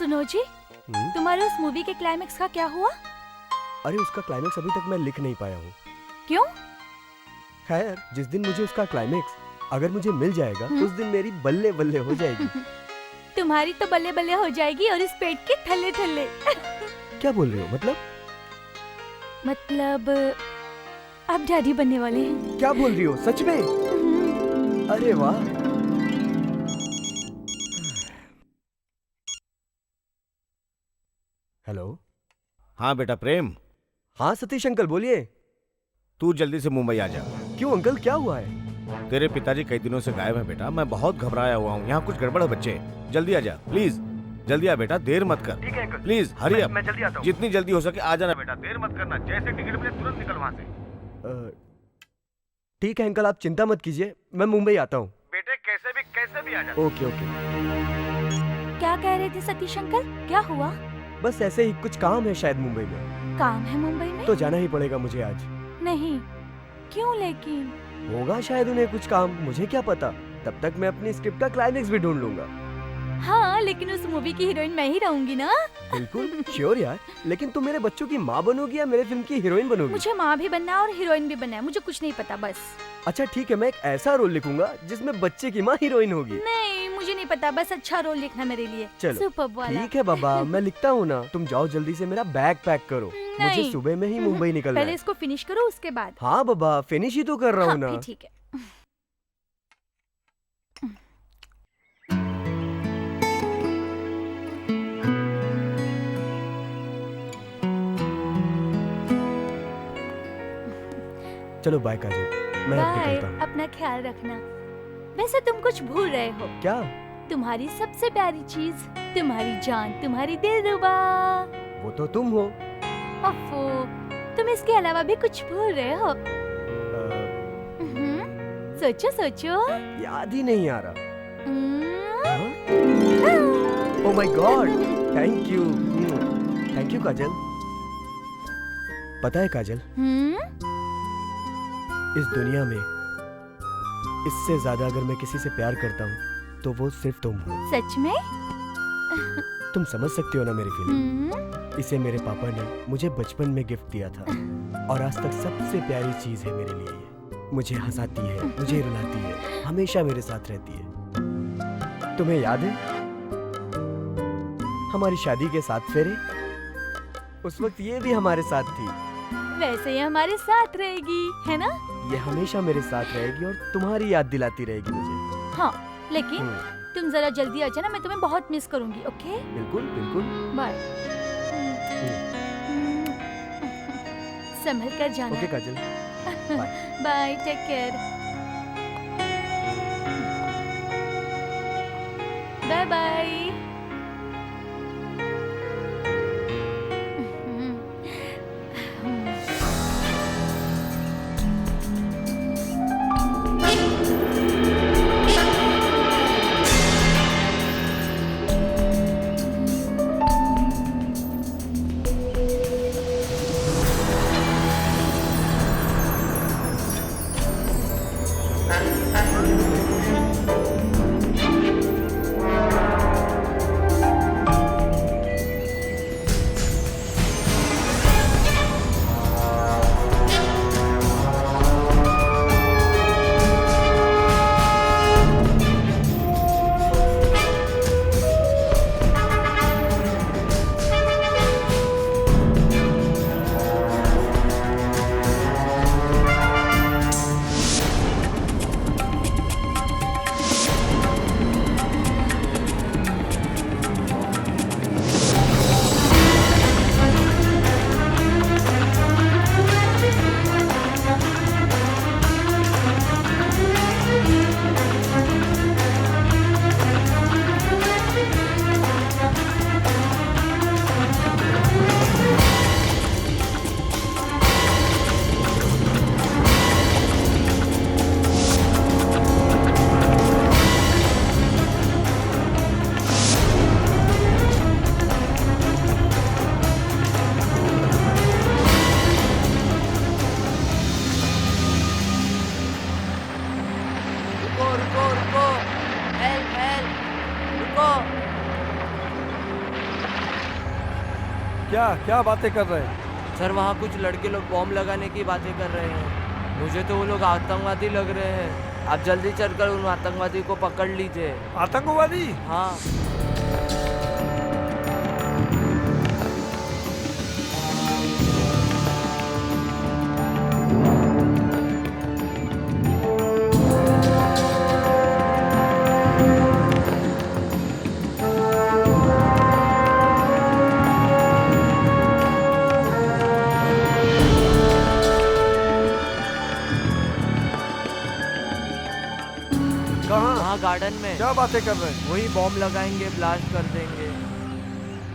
सुनो जी, तुम्हारे उस मूवी के क्लाइमेक्स का क्या हुआ? अरे उसका क्लाइमेक्स अभी तक मैं लिख नहीं पाया हूँ। क्यों? खैर, जिस दिन मुझे उसका क्लाइमेक्स अगर मुझे मिल जाएगा उस दिन मेरी बल्ले बल्ले हो जाएगी। तुम्हारी तो बल्ले बल्ले हो जाएगी और इस पेट के थल्ले थल्ले। क्या बोल रही हो? मतलब आप डैडी बनने वाले हैं। क्या बोल रही हो? सच में? अरे वाह। हेलो। हाँ बेटा प्रेम। हाँ सतीश अंकल बोलिए। तू जल्दी से मुंबई आ जा। क्यों अंकल, क्या हुआ है? तेरे पिताजी कई दिनों से गायब हैं बेटा, मैं बहुत घबराया हुआ हूँ। यहाँ कुछ गड़बड़ है बच्चे, जल्दी आ जा प्लीज। जल्दी आ बेटा, देर मत कर। ठीक है अंकल, प्लीज हरी अप। मैं जल्दी आता हूँ। जितनी जल्दी हो सके आ जाना बेटा, देर मत करना। जैसे टिकट मिले तुरंत निकल वहाँ से। ठीक है अंकल, आप चिंता मत कीजिए, मैं मुंबई आता हूँ। बेटे कैसे भी आ जा। Okay okay. क्या कह रहे थे सतीश अंकल, क्या हुआ? बस ऐसे ही कुछ काम है शायद मुंबई में। काम है मुंबई में? तो जाना ही पड़ेगा मुझे आज। नहीं, क्यों लेकिन? होगा शायद उन्हें कुछ काम, मुझे क्या पता। तब तक मैं अपनी स्क्रिप्ट का क्लाइमेक्स भी ढूंढ लूंगा। हाँ, लेकिन उस मूवी की हीरोइन मैं ही रहूंगी ना। बिल्कुल श्योर यार, लेकिन तुम मेरे बच्चों की माँ बनोगी या मेरे फिल्म की हीरोइन बनोगी? मुझे माँ भी बनना है और हीरोइन भी बनना है, मुझे कुछ नहीं पता बस। अच्छा ठीक है, मैं एक ऐसा रोल लिखूंगा जिसमें बच्चे की माँ हीरोइन होगी। नहीं, मुझे नहीं पता, बस अच्छा रोल लिखना मेरे लिए। चलो सुपर्ब वाला। ठीक है बाबा, मैं लिखता हूँ ना। तुम जाओ जल्दी से मेरा बैग पैक करो, मुझे नहीं। सुबह में ही मुंबई निकलना पहले है। इसको फिनिश करो उसके बाद। हाँ बाबा, फिनिश ही तो कर रहा हूँ हाँ, ना। फिर ठीक है। चलो बाय काजल, मैं अब बाय, निकलता हूँ। अपना ख्याल रखना। वैसे तुम कुछ भूल रहे हो। क्या? तुम्हारी सबसे प्यारी चीज, तुम्हारी जान, तुम्हारी दिलरुबा। वो तो तुम हो। अफो, तुम इसके अलावा भी कुछ भूल रहे हो। सोचो सोचो। याद ही नहीं आ रहा। हम्म। Oh my god, thank you. Thank you Kajal. पता है काजल, इस दुनिया में इससे ज्यादा अगर मैं किसी से प्यार करता हूँ तो वो सिर्फ तुम हो। सच में? तुम समझ सकते हो ना मेरी फीलिंग। इसे मेरे पापा ने मुझे बचपन में गिफ्ट दिया था और आज तक सबसे प्यारी चीज है मेरे लिए ये। मुझे हंसाती है, मुझे रुलाती है, हमेशा मेरे साथ रहती है। तुम्हें याद है हमारी शादी के 7 फेरे? उस वक्त ये भी हमारे साथ थी। वैसे ये हमारे साथ रहेगी, है ना? ये हमेशा मेरे साथ रहेगी और तुम्हारी याद दिलाती रहेगी मुझे। हाँ, लेकिन तुम जरा जल्दी आ जाना, मैं तुम्हें बहुत मिस करूंगी। ओके? बिल्कुल बिल्कुल। बाय। संभल कर जाना। Okay Kajal, bye. Bye, take care. Bye bye. क्या क्या बातें कर रहे हैं? सर वहाँ कुछ लड़के लोग बॉम्ब लगाने की बातें कर रहे हैं। मुझे तो वो लोग आतंकवादी लग रहे हैं। आप जल्दी चलकर उन आतंकवादी को पकड़ लीजिए। आतंकवादी? हाँ। कहाँ? गार्डन में। क्या बातें कर रहे हैं? वही बॉम्ब लगाएंगे, ब्लास्ट कर देंगे।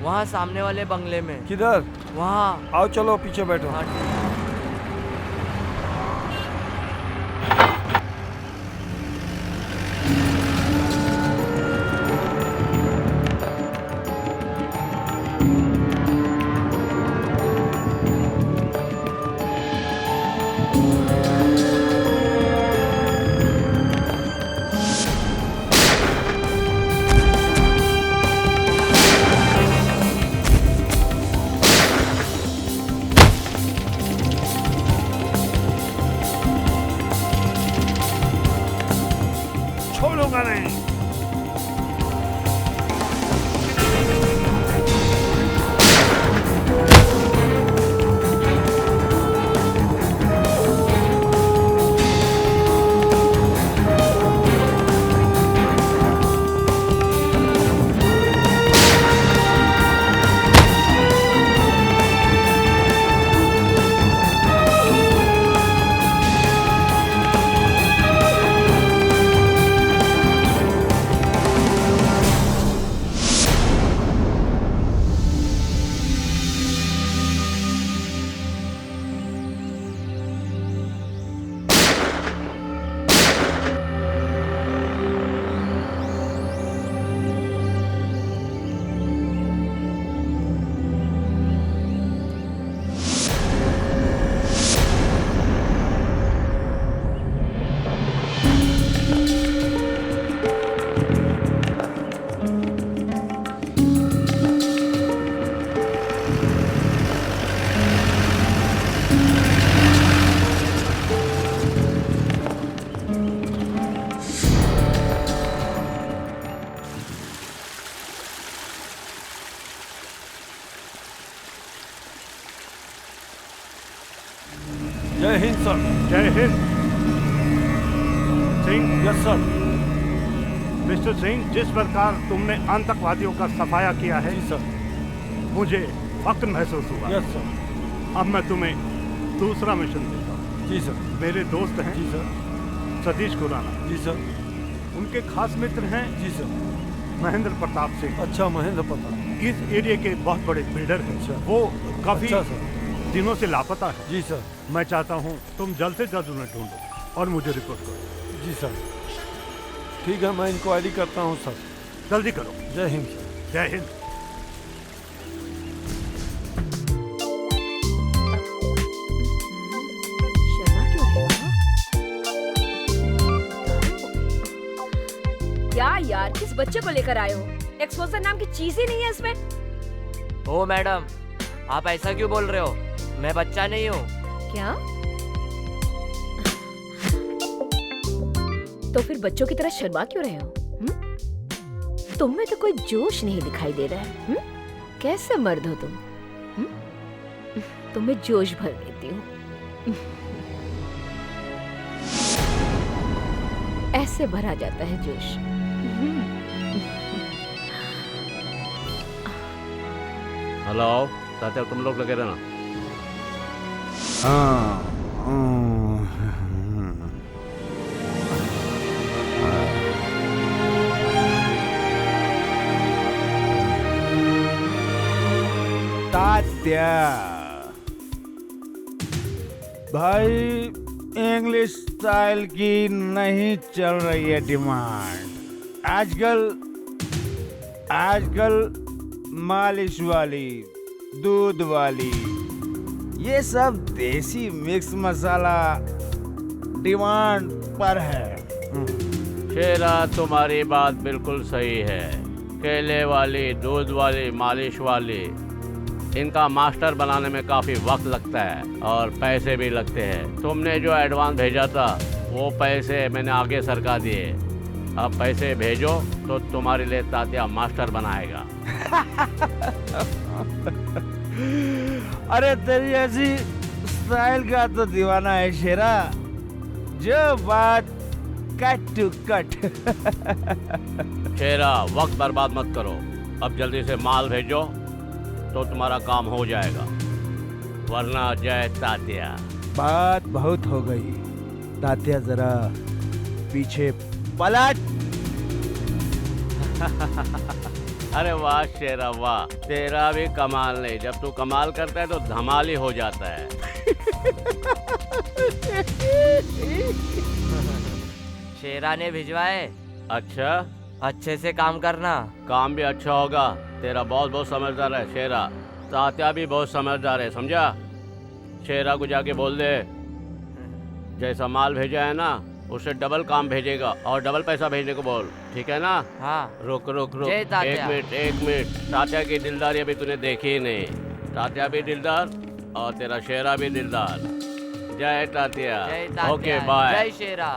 वहाँ सामने वाले बंगले में। किधर? वहाँ। आओ चलो पीछे बैठो। हाँ, छोड़ूंगा नहीं। जय हिंद सर। जय Hind. Singh. Yes sir. Mister Singh, जिस प्रकार तुमने आतंकवादियों का सफाया किया है, जी सर, मुझे फख्र महसूस हुआ। Yes sir. अब मैं तुम्हें दूसरा मिशन देता हूँ। जी सर। मेरे दोस्त हैं जी सर। सतीश खुराना। जी सर। उनके खास मित्र हैं जी सर। महेंद्र प्रताप सिंह। अच्छा, महेंद्र प्रताप। इस एरिया के बहुत बड़े बिल्डर हैं। अच्छा। वो काफी अच्छा सर। दिनों से लापता है। जी सर। मैं चाहता हूँ तुम जल्द से जल्द उन्हें ढूंढो और मुझे रिपोर्ट करो। जी सर, ठीक है, मैं इंक्वायरी करता हूँ सर। जल्दी करो। जय हिंद सर। जय हिंद। शर्मा क्यों है? क्या यार, किस बच्चे को लेकर आए हो? एक्सपोजर नाम की चीज ही नहीं है इसमें। ओ मैडम, आप ऐसा क्यों बोल रहे हो? मैं बच्चा नहीं हूँ। क्या? तो फिर बच्चों की तरह शर्मा क्यों रहे हो? तुम में तो कोई जोश नहीं दिखाई दे रहा है। कैसे मर्द हो तुम? तुम्हें जोश भर देती हूँ। ऐसे भरा जाता है जोश। हेलो तात्या, तुम लोग लगे रहना। तात्या भाई, इंग्लिश स्टाइल की नहीं चल रही है डिमांड आजकल मालिश वाली, दूध वाली, ये सब देसी मिक्स मसाला डिमांड पर है। शेरा, तुम्हारी बात बिल्कुल सही है। केले वाली, दूध वाली, मालिश वाली, इनका मास्टर बनाने में काफ़ी वक्त लगता है और पैसे भी लगते हैं। तुमने जो एडवांस भेजा था वो पैसे मैंने आगे सरका दिए। अब पैसे भेजो तो तुम्हारे लिए तात्या मास्टर बनाएगा। अरे तेरी ऐसी स्टाइल का तो दीवाना है शेरा, जो बात कट टू कट। शेरा, वक्त बर्बाद मत करो, अब जल्दी से माल भेजो तो तुम्हारा काम हो जाएगा, वरना जय तात्या। बात बहुत हो गई तात्या, जरा पीछे पलट। अरे वाह शेरा वाह, तेरा भी कमाल नहीं, जब तू कमाल करता है तो धमाल ही हो जाता है। शेरा ने भिजवाए। अच्छा, अच्छे से काम करना। काम भी अच्छा होगा। तेरा बॉस बहुत समझदार है शेरा, तात्या भी बहुत समझदार है, समझा? शेरा को जाके बोल दे जैसा माल भेजा है ना उससे डबल काम भेजेगा और डबल पैसा भेजने को बोल, ठीक है ना? हाँ। रुक रुक रुक, जय एक तात्या। मिनट। तात्या की दिलदारी अभी तूने देखी ही नहीं। तात्या भी दिलदार और तेरा शेरा भी दिलदार। जय तात्या। जय तात्या। Okay bye. जय शेरा।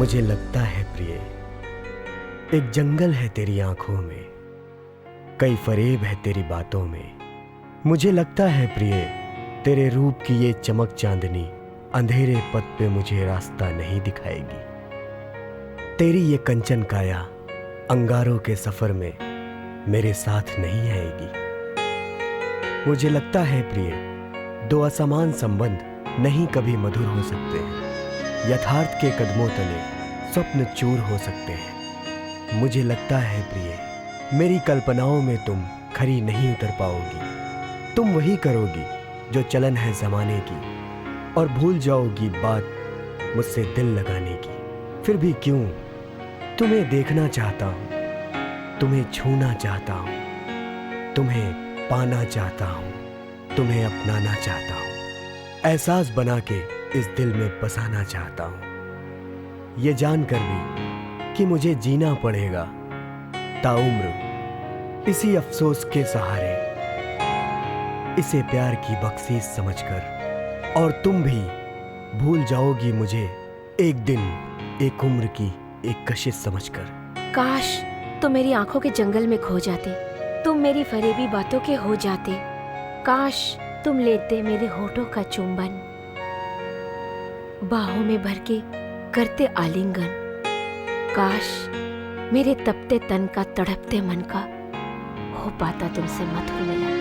मुझे लगता है प्रिय, एक जंगल है तेरी आंखों में, कई फरेब है तेरी बातों में। मुझे लगता है प्रिय, तेरे रूप की ये चमक चांदनी अंधेरे पथ पे मुझे रास्ता नहीं दिखाएगी। तेरी ये कंचन काया अंगारों के सफर में मेरे साथ नहीं आएगी। मुझे लगता है प्रिय, दो असमान संबंध नहीं कभी मधुर हो सकते हैं। यथार्थ के कदमों तले स्वप्न चूर हो सकते हैं। मुझे लगता है प्रिय, मेरी कल्पनाओं में तुम खरी नहीं उतर पाओगी। तुम वही करोगी जो चलन है जमाने की, और भूल जाओगी बात मुझसे दिल लगाने की। फिर भी क्यों, तुम्हें देखना चाहता हूँ, तुम्हें छूना चाहता हूँ, तुम्हें पाना चाहता हूँ, तुम्हें अपनाना चाहता हूँ, एहसास बना के इस दिल में बसाना चाहता हूँ। ये जानकर भी कि मुझे जीना पड़ेगा ताउम्र इसी अफसोस के सहारे, इसे प्यार की बख्शीश समझकर। और तुम भी भूल जाओगी मुझे एक दिन, एक उम्र की एक कशिश समझकर। काश तुम मेरी आंखों के जंगल में खो जाते, तुम मेरी फरेबी बातों के हो जाते। काश तुम लेते मेरे होठों का चुंबन, बाहों में भर के करते आलिंगन। काश मेरे तपते तन का, तड़पते मन का हो पाता तुमसे मधुर मिलन।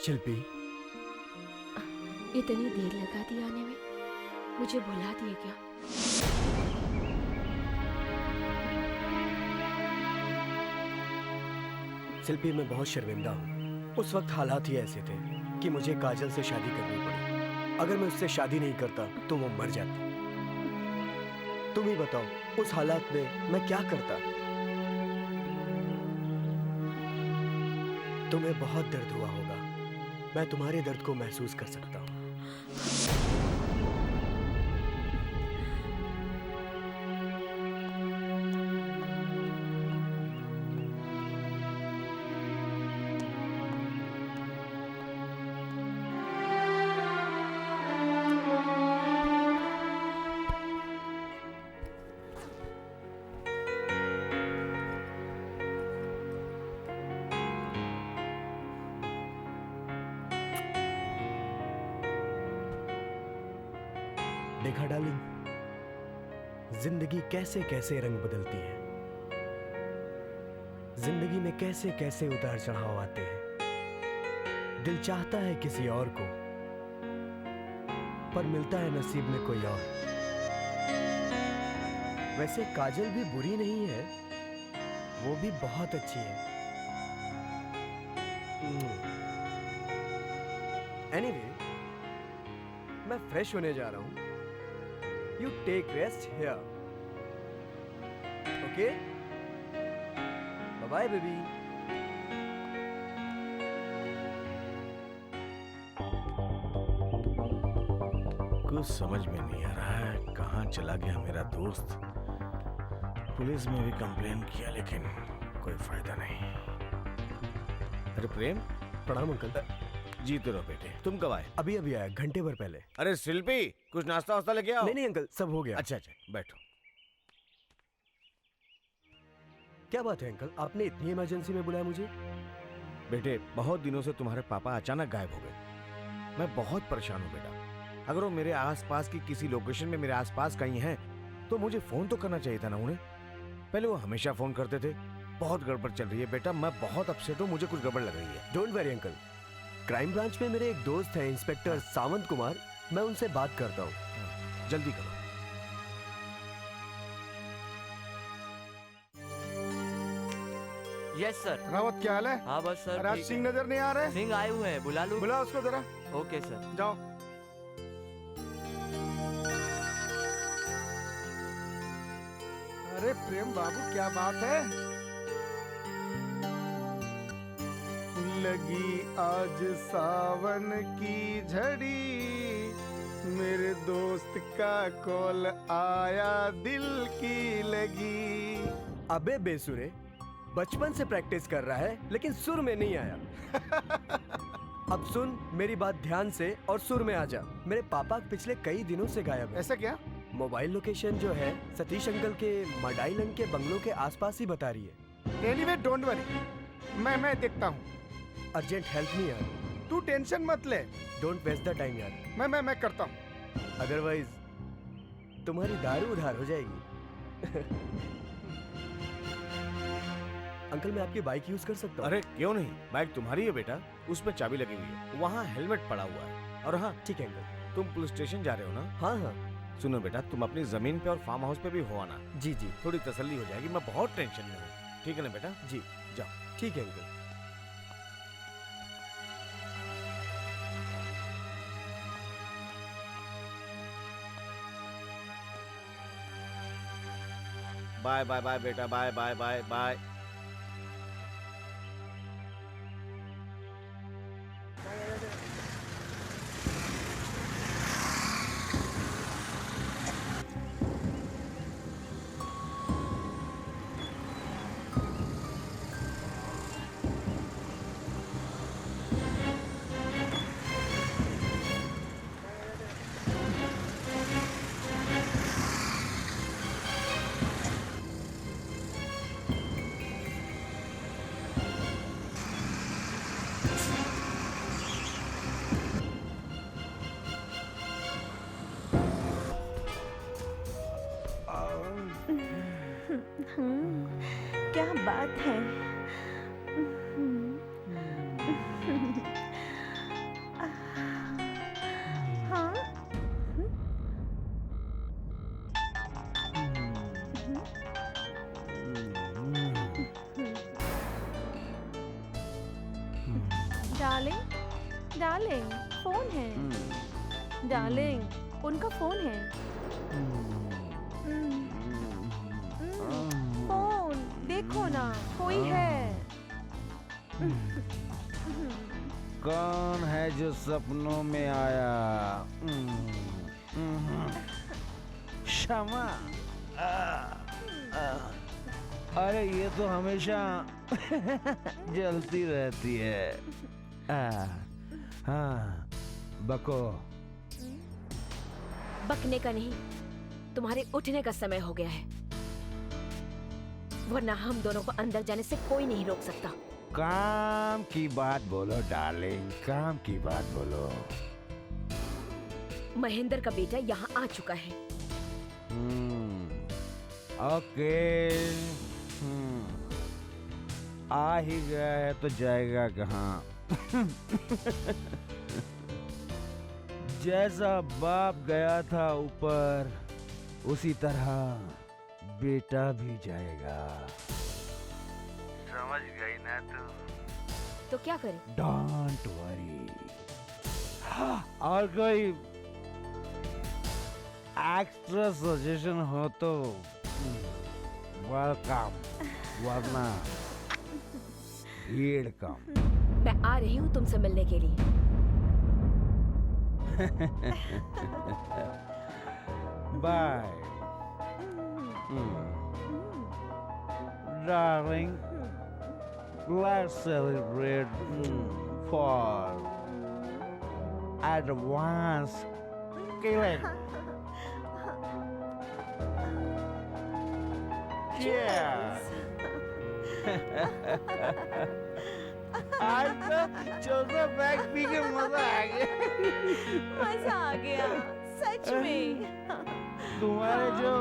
शिल्पी, इतनी देर लगा दी आने में, मुझे भुला दिए क्या? शिल्पी, मैं बहुत शर्मिंदा हूँ। उस वक्त हालात ही ऐसे थे कि मुझे काजल से शादी करनी पड़ी। अगर मैं उससे शादी नहीं करता तो वो मर जाती। तुम ही बताओ, उस हालात में मैं क्या करता? तुम्हें बहुत दर्द हुआ होगा, मैं तुम्हारे दर्द को महसूस कर सकता हूँ। देखा डार्लिंग, जिंदगी कैसे कैसे रंग बदलती है। जिंदगी में कैसे कैसे उतार चढ़ाव आते हैं। दिल चाहता है किसी और को, पर मिलता है नसीब में कोई और। वैसे काजल भी बुरी नहीं है, वो भी बहुत अच्छी है। एनीवे, मैं फ्रेश होने जा रहा हूं। You take rest here. Okay? Bye-bye, baby. कुछ समझ में नहीं आ रहा है कहाँ चला गया मेरा दोस्त। पुलिस में भी कंप्लेन किया लेकिन कोई फायदा नहीं। अरे प्रेम, प्रणाम अंकल। जीते रहो बेटे। तुम कब आए? अभी अभी आया, घंटे भर पहले। अरे शिल्पी, कुछ नाश्ता वास्ता लेके आओ। नहीं नहीं अंकल, सब हो गया। अच्छा अच्छा, बैठो। क्या बात है अंकल, आपने इतनी इमरजेंसी में बुलाया मुझे? बेटे, बहुत दिनों से तुम्हारे पापा अचानक गायब हो गए। मैं बहुत परेशान हूँ बेटा। अगर वो मेरे आसपास की किसी लोकेशन में मेरे आसपास कहीं हैं, तो मुझे फोन तो करना चाहिए था ना उन्हें। पहले वो हमेशा फोन करते थे। बहुत गड़बड़ चल रही है बेटा, मैं बहुत अपसेट हूँ, मुझे कुछ गड़बड़ लग रही है। Don't worry uncle, crime branch में मेरे एक दोस्त हैं, इंस्पेक्टर सावंत कुमार, मैं उनसे बात करता हूँ। जल्दी करो। Yes sir. रावत क्या हाल है? हाँ बस सर। राज ठीक सिंह है। नजर नहीं आ रहे? सिंह आए हुए हैं, बुला लूं? बुला उसको जरा। Okay sir. जाओ। अरे प्रेम बाबू, क्या बात है? लगी आज सावन की झड़ी, मेरे दोस्त का कॉल आया, दिल की लगी। अबे बेसुरे, बचपन से प्रैक्टिस कर रहा है लेकिन सुर में नहीं आया। अब सुन मेरी बात ध्यान से और सुर में आ जा। मेरे पापा पिछले कई दिनों से गायब है। ऐसा क्या? मोबाइल लोकेशन जो है सतीश अंकल के मडाईलंग के बंगलों के आसपास ही बता रही है। एनीवे डोंट वरी, मैं देखता हूँ। अर्जेंट हेल्प नहीं यार। तू टेंशन मत ले। डोंट वेस्ट द टाइम यार। मैं करता हूँ। अदरवाइज तुम्हारी दारू उधार हो जाएगी। अंकल मैं आपकी बाइक यूज कर सकता हूँ? अरे क्यों नहीं, बाइक तुम्हारी है बेटा, उसमें चाबी लगी हुई है, वहाँ हेलमेट पड़ा हुआ है। और हाँ ठीक है अंकल। तुम पुलिस स्टेशन जा रहे हो ना? हाँ हाँ। सुनो बेटा, तुम अपनी जमीन पे और फार्म हाउस पे भी हो आना। जी जी। थोड़ी तसल्ली हो जाएगी, मैं बहुत टेंशन में हूँ। ठीक है ना बेटा? जी जाओ। ठीक है अंकल। बाय बाय बाय बेटा, बाय बाय बाय बाय। क्या बात है। हाँ डार्लिंग, डार्लिंग फोन है। डार्लिंग उनका फोन है। फोन देखो ना, कोई है। कौन है जो सपनों में आया? क्षमा। अरे ये तो हमेशा जलती रहती है। हाँ बको। बकने का नहीं, तुम्हारे उठने का समय हो गया है, वरना हम दोनों को अंदर जाने से कोई नहीं रोक सकता। काम की बात बोलो डार्लिंग, काम की बात बोलो। महेंद्र का बेटा यहाँ आ चुका है। ओके। आ ही गया है तो जाएगा कहाँ? जैसा बाप गया था ऊपर, उसी तरह बेटा भी जाएगा। समझ गई ना तू? तो क्या करें? Don't worry. और कोई एक्स्ट्रा सजेशन हो तो वेलकम, वरना वेलकम। मैं आ रही हूँ तुमसे मिलने के लिए। Bye darling, let's celebrate for advance killing. Cheers. आज तो चौथा बैग पी के मजा आ गया। मजा आ गया सच में। तुम्हारे जो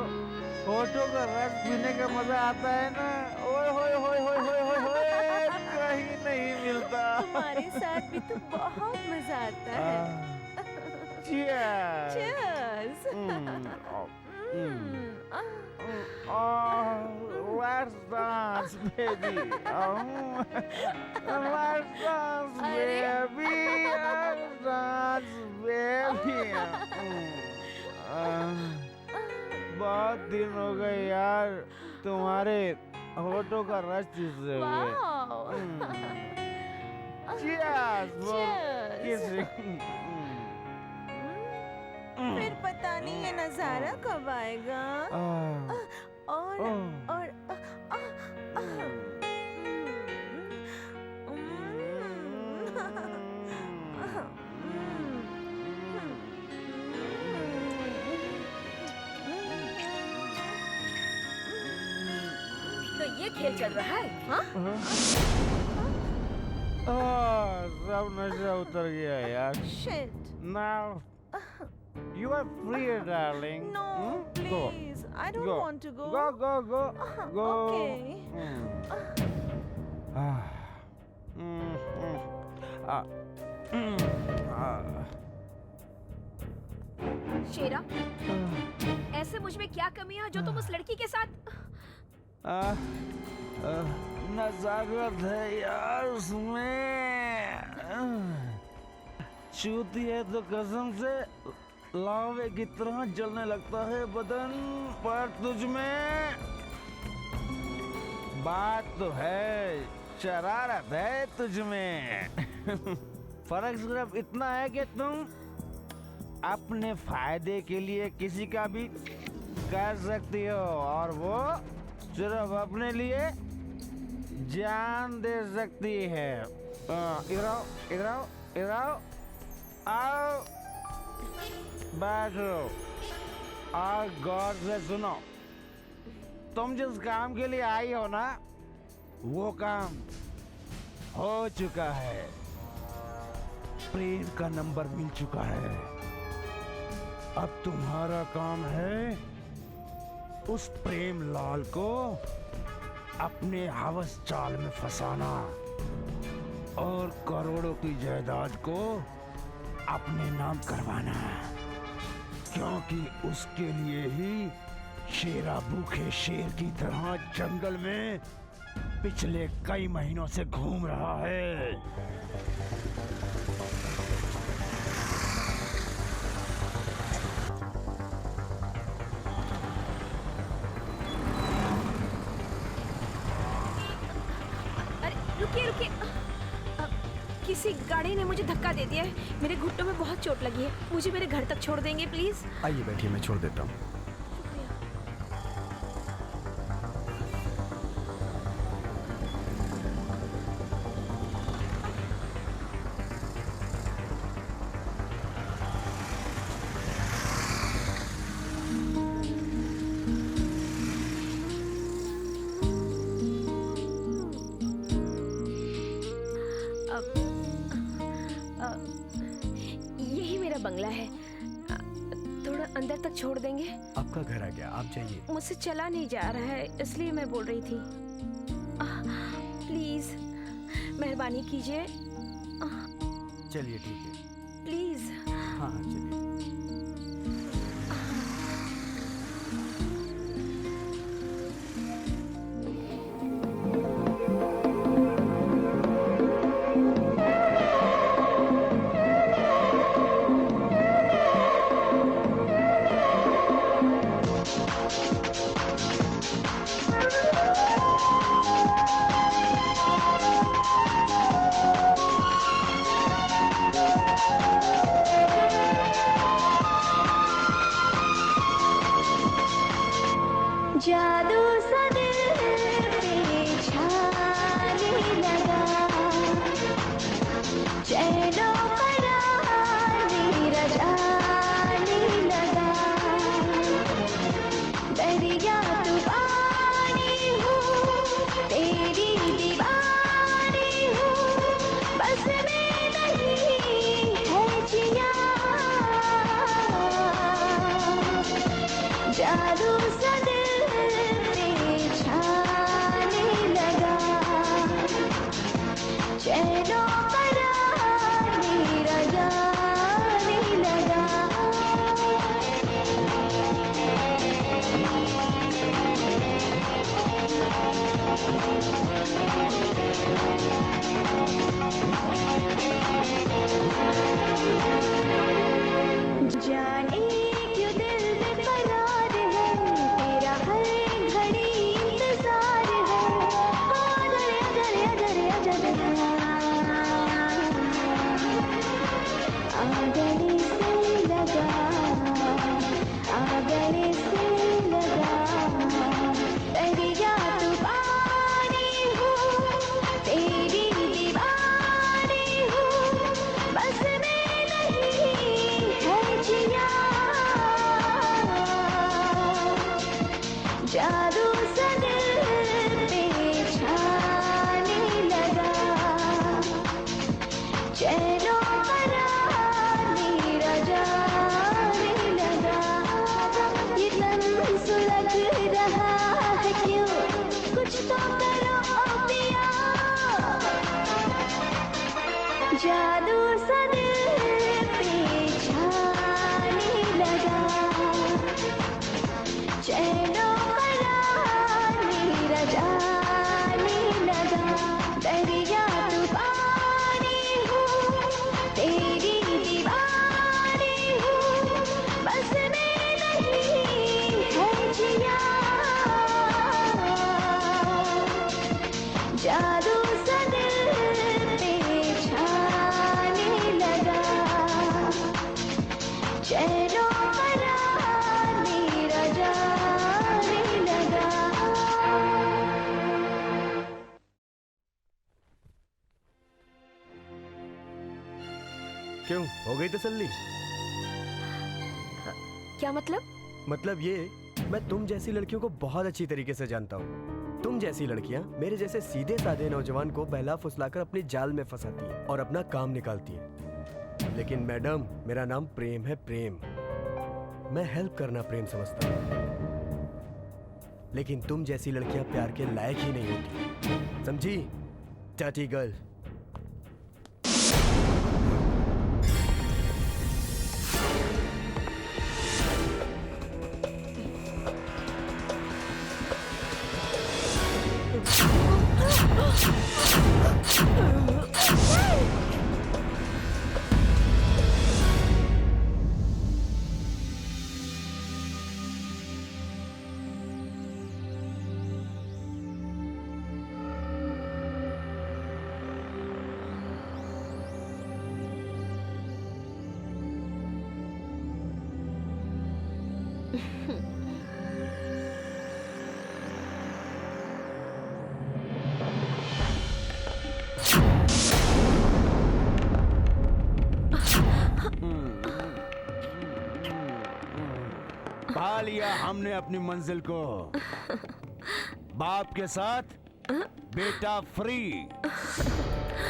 होठों का रस पीने का मजा आता है ना, ओए होए होए होए होए होए होए, कहीं नहीं मिलता। तुम्हारे साथ भी तो बहुत मजा आता है। Cheers. Cheers. Let's dance, baby. Let's dance, baby. Let's dance, baby. बहुत दिन हो गए यार तुम्हारे होठों का रस चूसे हुए। Cheers for kissing. फिर पता नहीं ये नजारा कब आएगा। और ये खेल चल रहा है? हाँ? सब नशा उतर गया यार। Shit. Now you are free, darling. No, please. I don't Go. want to go. Go. Okay. शेरा, ऐसे मुझ में क्या कमी है जो तुम उस लड़की के साथ? नजाकत है यार उसमें। छूती है तो कसम से लावे की तरह जलने लगता है बदन, पर तुझ में बात तो है, शरारत है तुझ में। फर्क सिर्फ इतना है कि तुम अपने फायदे के लिए किसी का भी कर सकती हो, और वो सिर्फ अपने लिए जान दे सकती है। इधर आओ, इधर आओ, इधर आओ, आओ, बैठो और गौर से सुनो। तुम जिस काम के लिए आई हो ना, वो काम हो चुका है। प्रेम का नंबर मिल चुका है। अब तुम्हारा काम है उस प्रेम लाल को अपने हवस जाल में फंसाना और करोड़ों की जायदाद को अपने नाम करवाना, क्योंकि उसके लिए ही शेरा भूखे शेर की तरह जंगल में पिछले कई महीनों से घूम रहा है। रुकिए, किसी गाड़ी ने मुझे धक्का दे दिया है। मेरे घुटनों में बहुत चोट लगी है। मुझे मेरे घर तक छोड़ देंगे प्लीज? आइए बैठिए, मैं छोड़ देता हूँ। यही मेरा बंगला है, थोड़ा अंदर तक छोड़ देंगे? आपका घर आ गया, आप जाइए। मुझसे चला नहीं जा रहा है, इसलिए मैं बोल रही थी। प्लीज मेहरबानी कीजिए। चलिए ठीक है। प्लीज। हाँ चलिए। करो ओ पिया, जादू सा दिल पे छाने लगा, चैनो करार मेरा जाने लगा, दरिया तूफानी हूँ, तेरी दीवानी हूँ, बस में नहीं है जिया, जादू सा दिल पे छाने लगा, चैनो करार मेरा जाने लगा। क्यों, हो गई तसल्ली? क्या मतलब? मतलब ये, मैं तुम जैसी लड़कियों को बहुत अच्छी तरीके से जानता हूँ। तुम जैसी लड़कियाँ मेरे जैसे सीधे साधे नौजवान को बहला फुसलाकर अपने जाल में फंसाती है और अपना काम निकालती है। लेकिन मैडम, मेरा नाम प्रेम है, प्रेम। मैं हेल्प करना प्रेम समझता हूँ। लेकिन तुम जैसी लड़कियाँ प्यार के लायक ही नहीं होती, समझी? चाची गर्ल। पा लिया हमने अपनी मंजिल को। बाप के साथ बेटा फ्री।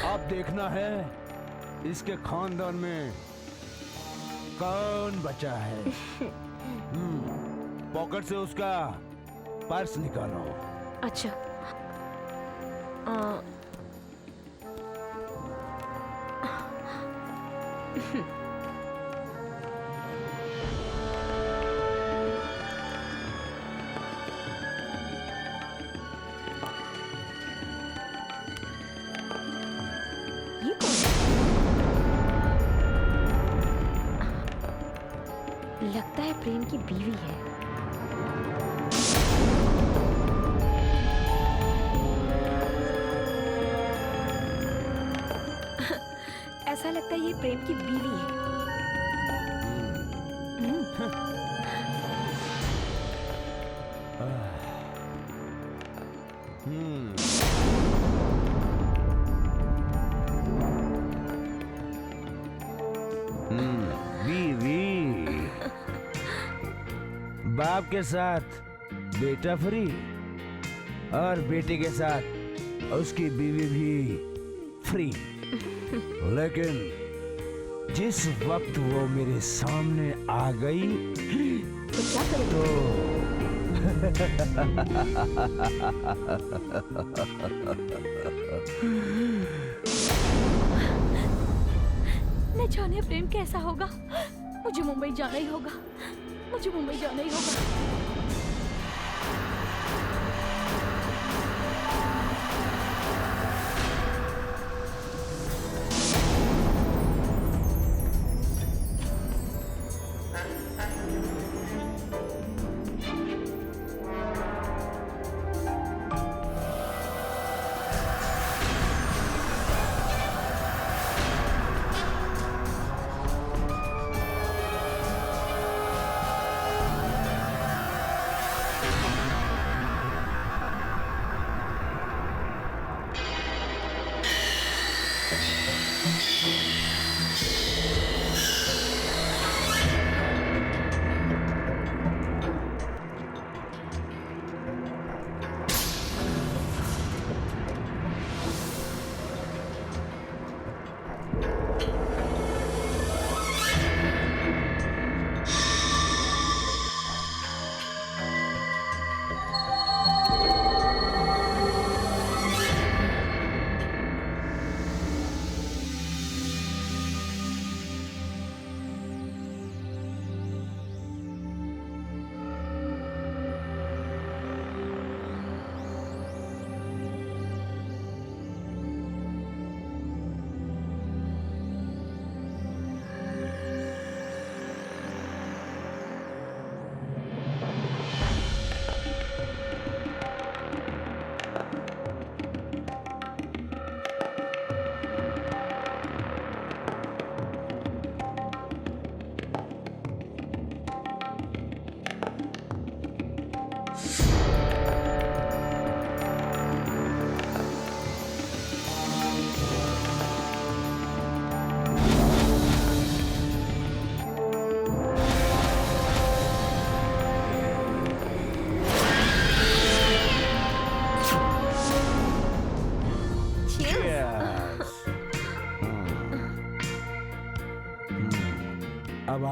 अब देखना है इसके खानदान में कौन बचा है। पॉकेट से उसका पर्स निकालो। अच्छा। ये कौन है? लगता है प्रेम की बीवी है। ऐसा लगता है ये प्रेम की बीवी है। बीवी। बाप के साथ बेटा फ्री और बेटे के साथ उसकी बीवी भी फ्री। लेकिन जिस वक्त वो मेरे सामने आ गई तो क्या करें? न जाने प्रेम कैसा होगा। मुझे मुंबई जाना ही होगा। मुझे मुंबई जाना ही होगा।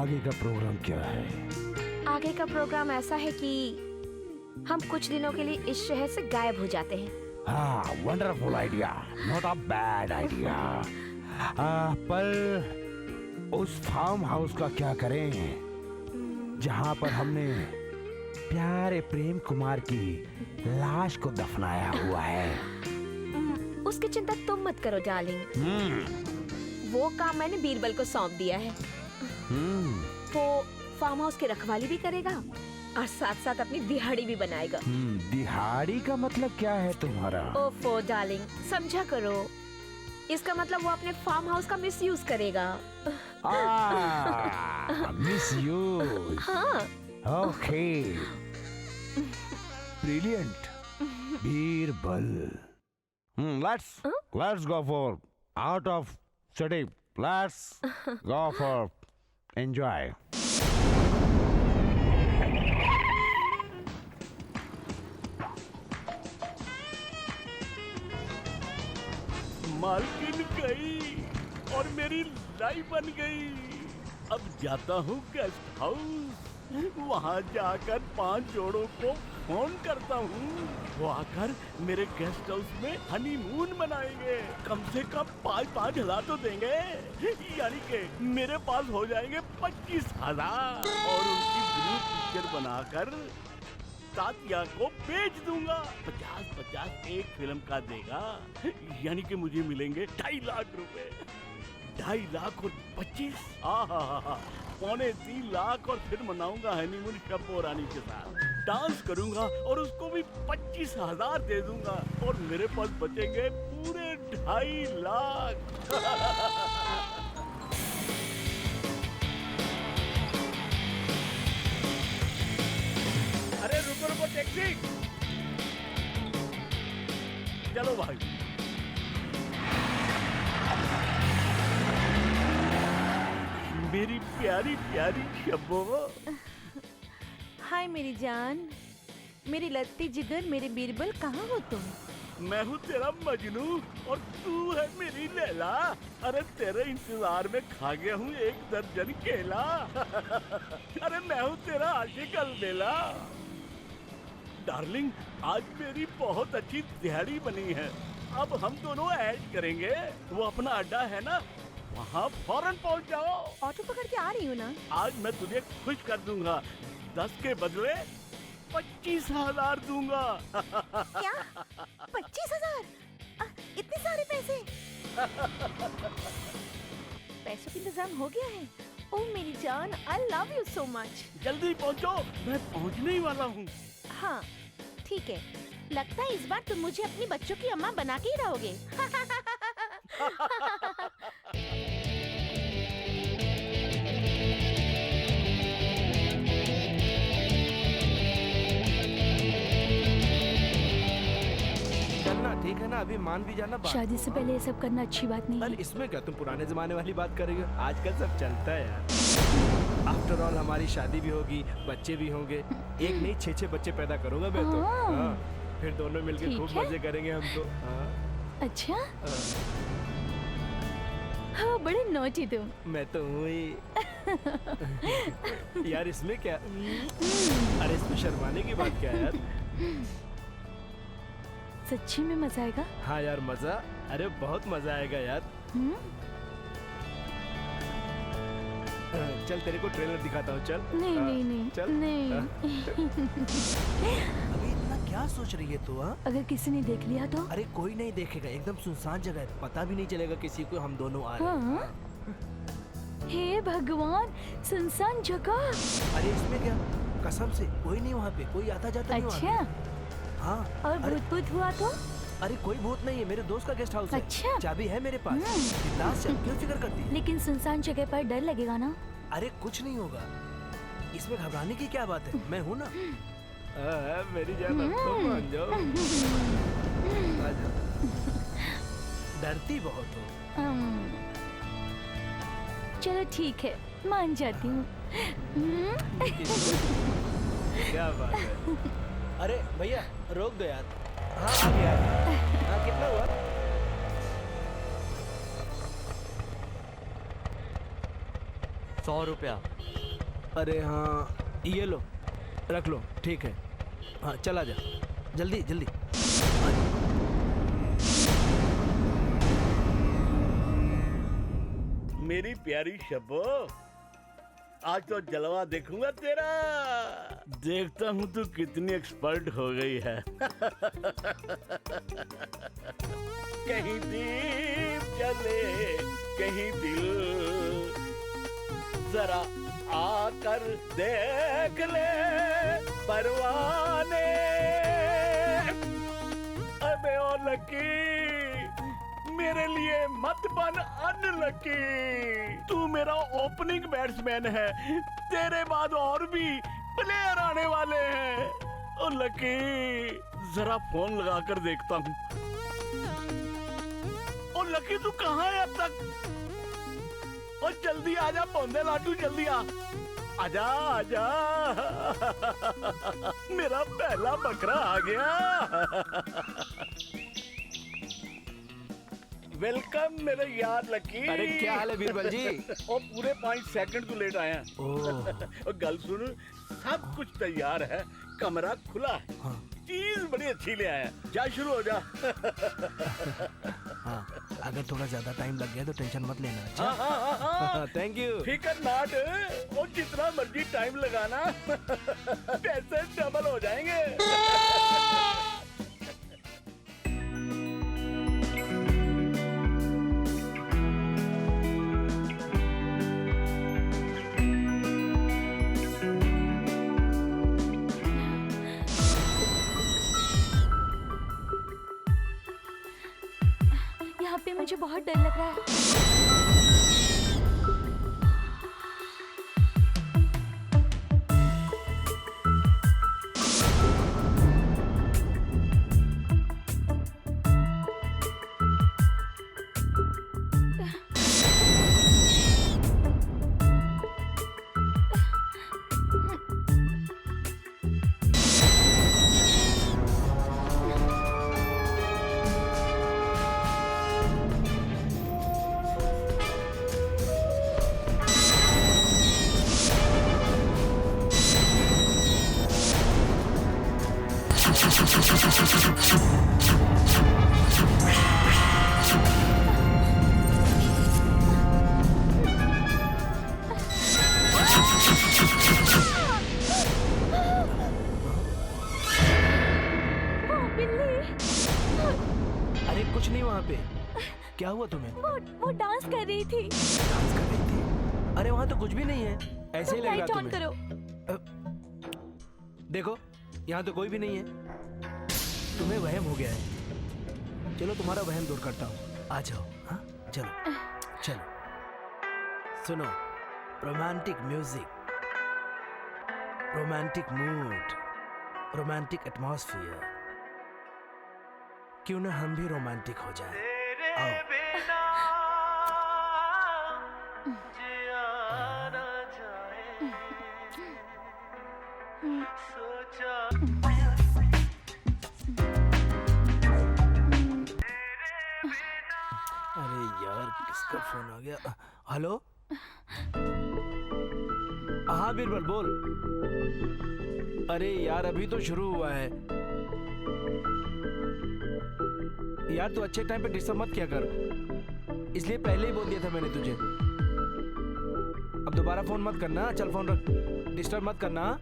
आगे का प्रोग्राम क्या है? आगे का प्रोग्राम ऐसा है कि हम कुछ दिनों के लिए इस शहर से गायब हो जाते हैं। हाँ, wonderful idea, not a bad idea. पर उस फार्म हाउस का क्या करें जहाँ पर हमने प्यारे प्रेम कुमार की लाश को दफनाया हुआ है? उसकी चिंता तुम मत करो डार्लिंग, वो काम मैंने बीरबल को सौंप दिया है। वो फार्म हाउस की रखवाली भी करेगा और साथ साथ अपनी दिहाड़ी भी बनाएगा। दिहाड़ी का मतलब क्या है तुम्हारा? ओफो डार्लिंग, समझा करो। इसका मतलब वो अपने फार्म हाउस का मिसयूज करेगा। मिसयूज? हाँ। Okay, brilliant, Birbal. Let's go for out of study. Let's go for enjoy. मालकिन गई और मेरी लाइफ बन गई। अब जाता हूँ गेस्ट हाउस, वहाँ जाकर 5 जोड़ों को फोन करता हूँ, वो आकर मेरे गेस्ट हाउस में हनीमून मनाएंगे। कम से कम 5-5 हजार तो देंगे, यानी कि मेरे पास हो जाएंगे 25,000 और उनकी ब्लू पिक्चर बनाकर तात्या को बेच दूंगा। 50-50 एक फिल्म का देगा, यानी कि मुझे मिलेंगे 2.5 लाख रुपए। 2.5 लाख और 25, 3.25 लाख और फिर मनाऊंगा हनीमून शब्बो रानी के साथ। डांस करूंगा और उसको भी 25,000 दे दूंगा और मेरे पास बचेंगे पूरे 2.5 लाख। अरे रुको रुको टैक्सी, चलो भाई। मेरी प्यारी प्यारी शब्बो। हाय मेरी जान, मेरी लत्ती जिगर, मेरे बीरबल, कहाँ हो तुम? मैं हूँ तेरा मजनू और तू है मेरी लैला। अरे तेरे इंतजार में खा गया हूँ 1 दर्जन केला। अरे मैं हूँ तेरा आशिक अलबेला। डार्लिंग, आज मेरी बहुत अच्छी दिहाड़ी बनी है। अब हम दोनों ऐड करेंगे, वो अपना अड्डा है ना, वहाँ फौरन पहुँच जाओ। ऑटो पकड़ के आ रही हूँ ना। आज मैं तुझे खुश कर दूंगा, 10 के बदले 25,000 दूंगा। क्या? 25,000? इतने सारे पैसे? पैसों का इंतजाम हो गया है। ओह मेरी जान, I love you so much. जल्दी पहुँचो, मैं पहुँचने ही वाला हूँ। हाँ ठीक है, लगता है इस बार तुम मुझे अपनी बच्चों की अम्मा बना के ही रहोगे। ठीक है ना, अभी मान भी जाना। शादी से पहले ये सब करना अच्छी बात नहीं है। इसमें क्या, तुम पुराने जमाने वाली बात कर रही हो? आजकल सब चलता है यार। आफ्टर ऑल हमारी शादी भी होगी, बच्चे भी होंगे। एक नहीं 6-6 बच्चे पैदा करूंगा मैं तो। हाँ। फिर दोनों मिलकर खूब मजे करेंगे हम तो। हाँ। अच्छा हाँ, बड़े नॉटी तुम। मैं तो हूँ ही। यार इसमें क्या, अरे इसमें शर्माने की बात क्या है यार? सच्ची में मजा आएगा? हाँ यार मजा, अरे बहुत मजा आएगा यार। चल तेरे को ट्रेलर दिखाता हूँ, चल। नहीं नहीं नहीं चल नहीं। अभी इतना क्या सोच रही है तू? अगर किसी ने देख लिया तो? अरे कोई नहीं देखेगा, एकदम सुनसान जगह है, पता भी नहीं चलेगा किसी को हम दोनों आ रहे हैं। हाँ? हे भगवान, सुनसान जगह। अरे इसमें क्या, कसम से कोई नहीं वहाँ पे, कोई आता जाता नहीं। अच्छा हाँ। और भूत हुआ तो? अरे कोई भूत नहीं है, मेरे दोस्त का गेस्ट हाउस है। अच्छा। चाबी है मेरे पास। बिंदास चल, क्यों फिक्र करती है? लेकिन सुनसान जगह पर डर लगेगा ना? अरे कुछ नहीं होगा, इसमें घबराने की क्या बात है, मैं हूँ ना। मेरी जान, अब तो मान जाओ। डरती बहुत हो। चलो ठीक है, मान जाती हूँ। क्या बात है। अरे भैया रोक दो यार। हाँ आ गया। हाँ कितना हुआ? 100 रुपया। अरे हाँ, ये लो, रख लो, ठीक है। हाँ, चला जा, जल्दी जल्दी। मेरी प्यारी शब्बो, आज तो जलवा देखूंगा तेरा। देखता हूँ तू कितनी एक्सपर्ट हो गई है। कहीं दीप जले कहीं दिल, जरा आकर देख ले परवाने। अबे ओ लकी, मेरे लिए मत बन अनलकी। तू मेरा ओपनिंग बैट्समैन है, तेरे बाद और भी प्लेयर आने वाले हैं। ओ लकी, जरा फोन लगाकर देखता हूँ। ओ लकी, तू कहाँ है अब तक? ओ जल्दी आजा पौंदे लाडू, जल्दी आ। आजा आजा, मेरा पहला बकरा आ गया। वेलकम मेरे यार लकी। अरे क्या हाल है बीरबल जी? और पूरे 5 सेकंड तू लेट आया। और गल सुन, सब कुछ तैयार है, कमरा खुला है। हाँ। चीज बड़ी अच्छी ले आया, जा शुरू हो जा। हाँ, अगर थोड़ा ज्यादा टाइम लग गया तो टेंशन मत लेना। अच्छा? हाँ। Thank you. फिकर नाट, और जितना मर्जी टाइम लगाना, पैसे डबल हो जाएंगे। यहाँ पे मुझे बहुत डर लग रहा है। अरे कुछ नहीं वहाँ पे। क्या हुआ तुम्हें? वो डांस कर रही थी। डांस कर रही थी? अरे वहाँ तो कुछ भी नहीं है, ऐसे ही लग रहा लाइट ऑन तुम्हें। करो। देखो, यहाँ तो कोई भी नहीं है। तुम्हें वहम हो गया है। चलो तुम्हारा वहम दूर करता हूँ, आ जाओ। हाँ, चलो चलो। सुनो, romantic music, romantic mood, romantic atmosphere. क्यों ना हम भी रोमांटिक हो जाएं? आओ। अरे यार, किसका फोन आ गया? हेलो? हाँ बीरबल बोल। अरे यार, अभी तो शुरू हुआ है यार। तू अच्छे टाइम पे डिस्टर्ब मत किया कर, इसलिए पहले ही बोल दिया था मैंने तुझे। अब दोबारा फोन मत करना। चल फोन रख, डिस्टर्ब मत करना।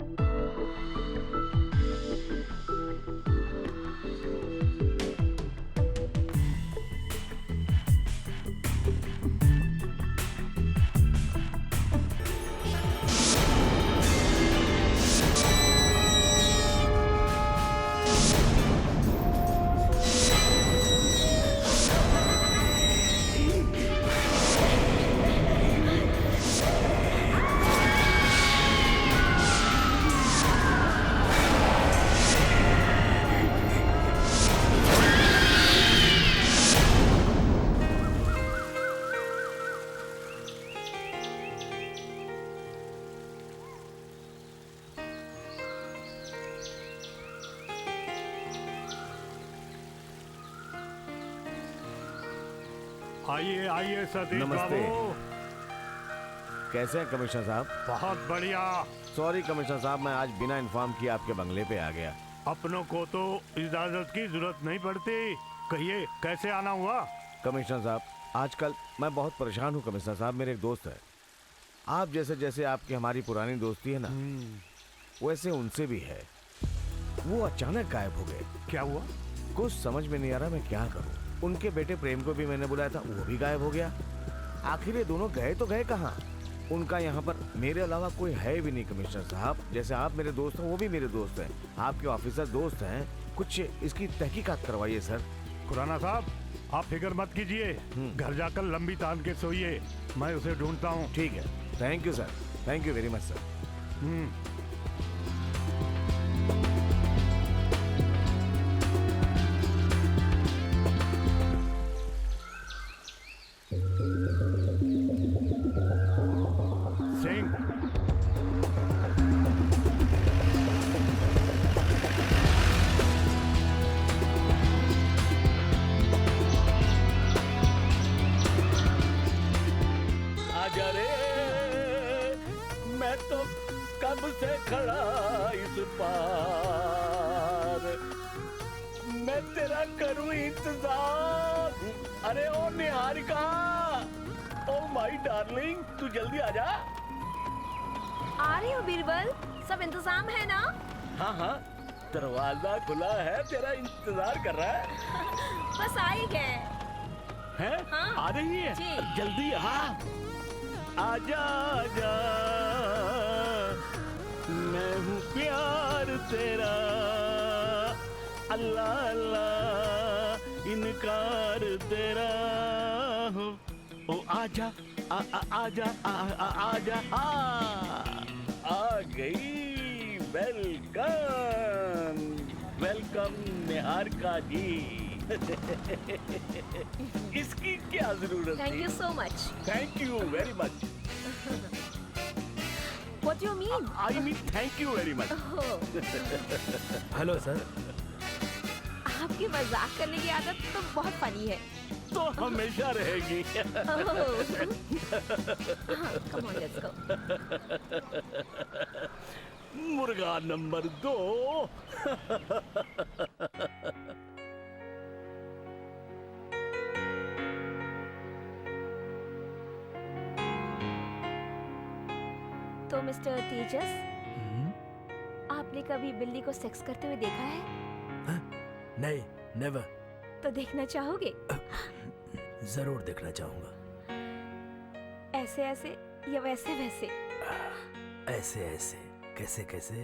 आइए आइए सतीश नमस्ते। बाबू। कैसे हैं कमिश्नर साहब? बहुत बढ़िया। सॉरी कमिश्नर साहब, मैं आज बिना इन्फॉर्म किए आपके बंगले पे आ गया। अपनों को तो इजाजत की जरूरत नहीं पड़ती। कहिए कैसे आना हुआ? कमिश्नर साहब, आजकल मैं बहुत परेशान हूँ कमिश्नर साहब। मेरे एक दोस्त है, आप जैसे जैसे आपकी हमारी पुरानी दोस्ती है ना, वैसे उनसे भी है। वो अचानक गायब हो गए। क्या हुआ? कुछ समझ में नहीं आ रहा मैं क्या करूँ। उनके बेटे प्रेम को भी मैंने बुलाया था, वो भी गायब हो गया। आखिर ये दोनों गए तो गए कहाँ? उनका यहाँ पर मेरे अलावा कोई है भी नहीं कमिश्नर साहब। जैसे आप मेरे दोस्त हैं, वो भी मेरे दोस्त हैं, आपके ऑफिसर दोस्त हैं। कुछ इसकी तहकीकात करवाइए सर। खुराना साहब, आप फिक्र मत कीजिए, घर जाकर लंबी तान के सोइए, मैं उसे ढूंढता हूँ। ठीक है, thank you sir, thank you very much sir. Singh, आजा रे, मैं तो कब से खड़ा इस पार, मैं तेरा करूं इंतजार। अरे ओ निहारिका, ओ माय डार्लिंग, तू जल्दी आजा। आ रही हो बीरबल, सब इंतजाम है ना? हाँ हाँ, दरवाजा खुला है, तेरा इंतजार कर रहा है। बस आ ही गए। हैं? हाँ। आ रही है? जी। जल्दी आ। आजा आजा, मैं हूँ प्यार तेरा, अल्लाह अल्लाह इनकार तेरा हूँ। ओ आजा, आजा आजा, आ गई। वेलकम वेलकम निहारिका जी। इसकी क्या जरूरत थैंक थी? You so much. Thank you very much. What you mean? I mean thank you very much. Hello sir. आपकी मजाक करने की आदत तो बहुत फनी है। तो हमेशा रहेगी। Come on let's go. मुर्गा नंबर 2। तो मिस्टर तेजस, आपने कभी बिल्ली को सेक्स करते हुए देखा है? नहीं, नेवर। तो देखना चाहोगे? जरूर देखना चाहूंगा। ऐसे ऐसे या वैसे वैसे? ऐसे ऐसे, कैसे कैसे?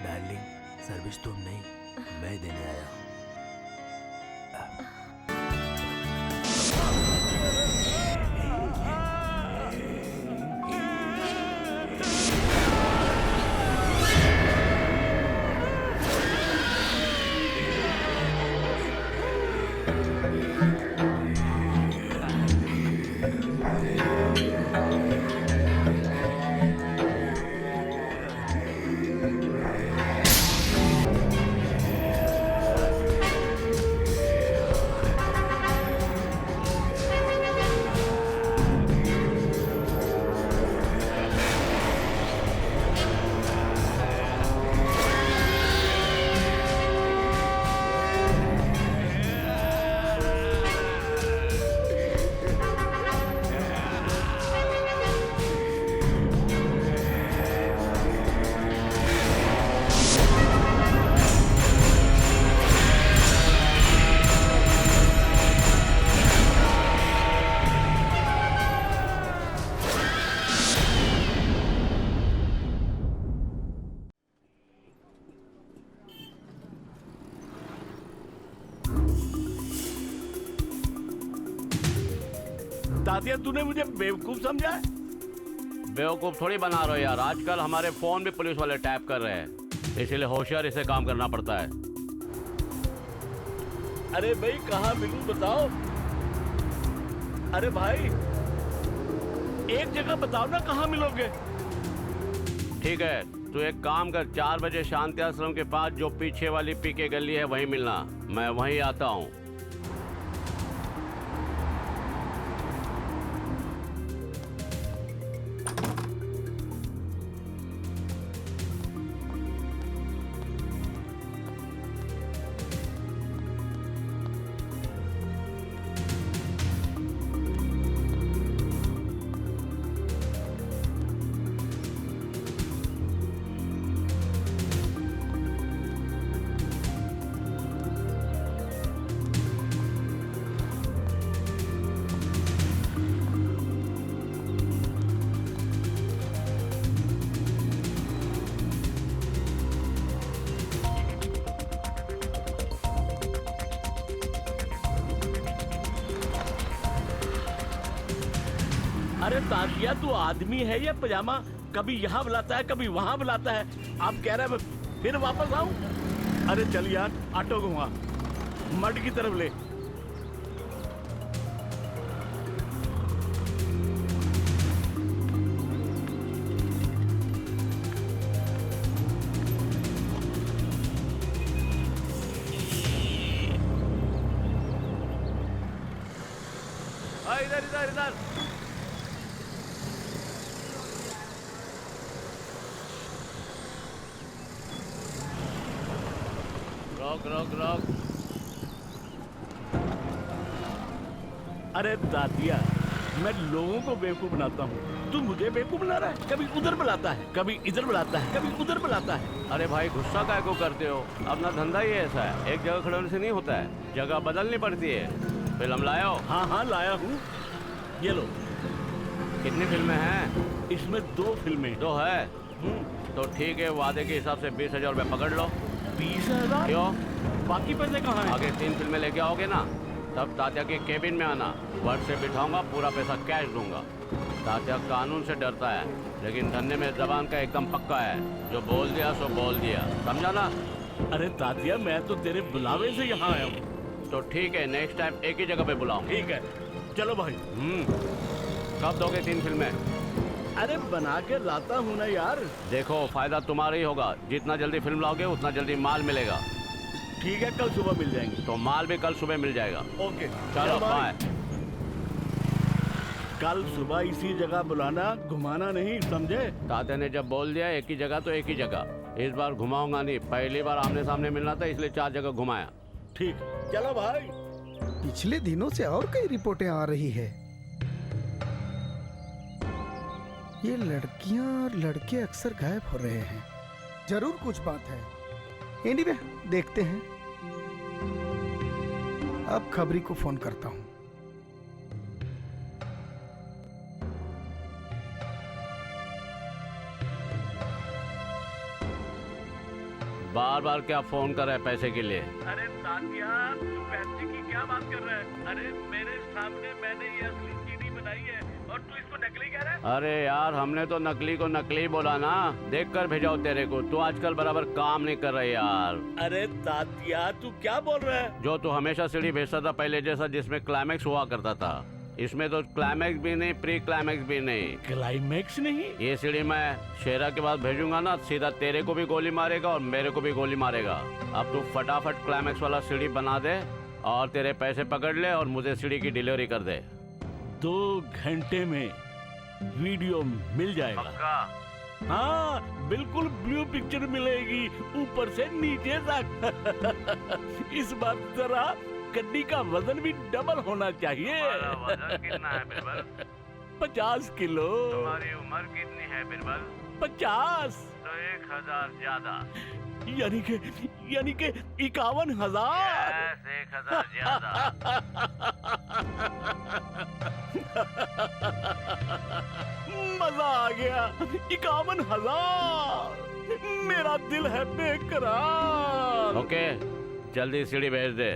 डार्लिंग, सर्विस तुम नहीं, मैं देने आया हूँ। दादिया, तूने मुझे बेवकूफ समझा है? बेवकूफ थोड़ी बना रहे हो यार। आजकल हमारे फोन भी पुलिस वाले टैप कर रहे हैं, इसीलिए होशियारी से काम करना पड़ता है। अरे भाई, कहाँ मिलूं बताओ? अरे भाई, एक जगह बताओ ना, कहाँ मिलोगे? ठीक है, तू एक काम कर, 4 बजे शांति आश्रम के पास जो पीछे वाली पीके गली है वहीं मिलना, मैं वहीं आता हूँ। अरे ताशिया तू आदमी है या पजामा? कभी यहाँ बुलाता है कभी वहाँ बुलाता है। अब कह रहा है मैं फिर वापस आऊं। अरे चल यार ऑटो घुमा, मड की तरफ ले। इधर इधर इधर। रोक रोक रोक। अरे दादिया, मैं लोगों को बेवकूफ बनाता हूँ, तू मुझे बेवकूफ बना रहा है। कभी उधर बुलाता है कभी इधर बुलाता है कभी उधर बुलाता है। अरे भाई गुस्सा काय को करते हो? अपना धंधा ही ऐसा है, एक जगह खड़े होने से नहीं होता है, जगह बदलनी पड़ती है। फिल्म लाया हो? हाँ हाँ लाया हूँ। ये लो। कितनी फिल्में हैं? इसमें 2 फिल्में। 2 है? तो ठीक है, वादे के हिसाब से 20,000 रुपये पकड़ लो। 20,000? क्यों? बाकी पैसे कहाँ हैं? आगे 3 फिल्में लेके आओगे ना, तब तात्या के केबिन में आना, वर्ड से बिठाऊंगा, पूरा पैसा कैश दूंगा। तात्या कानून से डरता है, लेकिन धन्य में जबान का एकदम पक्का है, जो बोल दिया सो बोल दिया, समझा ना? अरे तात्या, मैं तो तेरे बुलावे से यहाँ आया हूँ। तो ठीक है, नेक्स्ट टाइम एक ही जगह पे बुलाऊं। ठीक है, चलो भाई। कब दोगे 3 फिल्में? अरे बना के लाता हूँ ना यार। देखो फायदा तुम्हारा ही होगा, जितना जल्दी फिल्म लाओगे उतना जल्दी माल मिलेगा। ठीक है, कल सुबह मिल जाएंगे। तो माल भी कल सुबह मिल जाएगा। ओके चलो बाय। कल सुबह इसी जगह बुलाना, घुमाना नहीं, समझे? तात्या ने जब बोल दिया एक ही जगह तो एक ही जगह। इस बार घुमाऊंगा नहीं, पहली बार आमने सामने मिलना था इसलिए 4 जगह घुमाया। ठीक, चलो भाई। पिछले दिनों से और कई रिपोर्टें आ रही है, ये लड़कियां और लड़के अक्सर गायब हो रहे हैं। जरूर कुछ बात है। एनीवे, देखते हैं। अब खबरी को फोन करता हूँ। बार बार क्या फोन कर रहा है पैसे के लिए? अरे तात्या, तू पैसे की क्या बात कर रहा है? अरे मेरे सामने मैंने ये असली सीडी बनाई है और तू इसको नकली कह रहा है? अरे यार, हमने तो नकली को नकली बोला ना, देख कर भेजाओ तेरे को। तू आजकल बराबर काम नहीं कर रहे यार। अरे तात्या, तू क्या बोल रहा है? जो तू हमेशा सीडी भेजता था पहले जैसा, जिसमें क्लाइमेक्स हुआ करता था, इसमें तो क्लाइमेक्स भी नहीं, प्री क्लाइमेक्स भी नहीं। क्लाइमेक्स नहीं? ये सीडी मैं शेरा के बाद भेजूंगा ना, सीधा तेरे को भी गोली मारेगा और मेरे को भी गोली मारेगा। अब तू फटाफट क्लाइमेक्स वाला सीडी बना दे और तेरे पैसे पकड़ ले और मुझे सीडी की डिलीवरी कर दे। 2 घंटे में वीडियो मिल जाएगा? पक्का? हाँ बिल्कुल, ब्लू पिक्चर मिलेगी ऊपर से नीचे तक। इस बार जरा गड्डी का वजन भी डबल होना चाहिए। वजन कितना है बिरबल? 50 किलो। तुम्हारी उम्र कितनी है बिरबल? 50। तो 1,000 ज्यादा। यानी के 51,000। 1,000 ज्यादा। मजा आ गया। 51,000। मेरा दिल है बेकरार। ओके, जल्दी सीढ़ी भेज दे।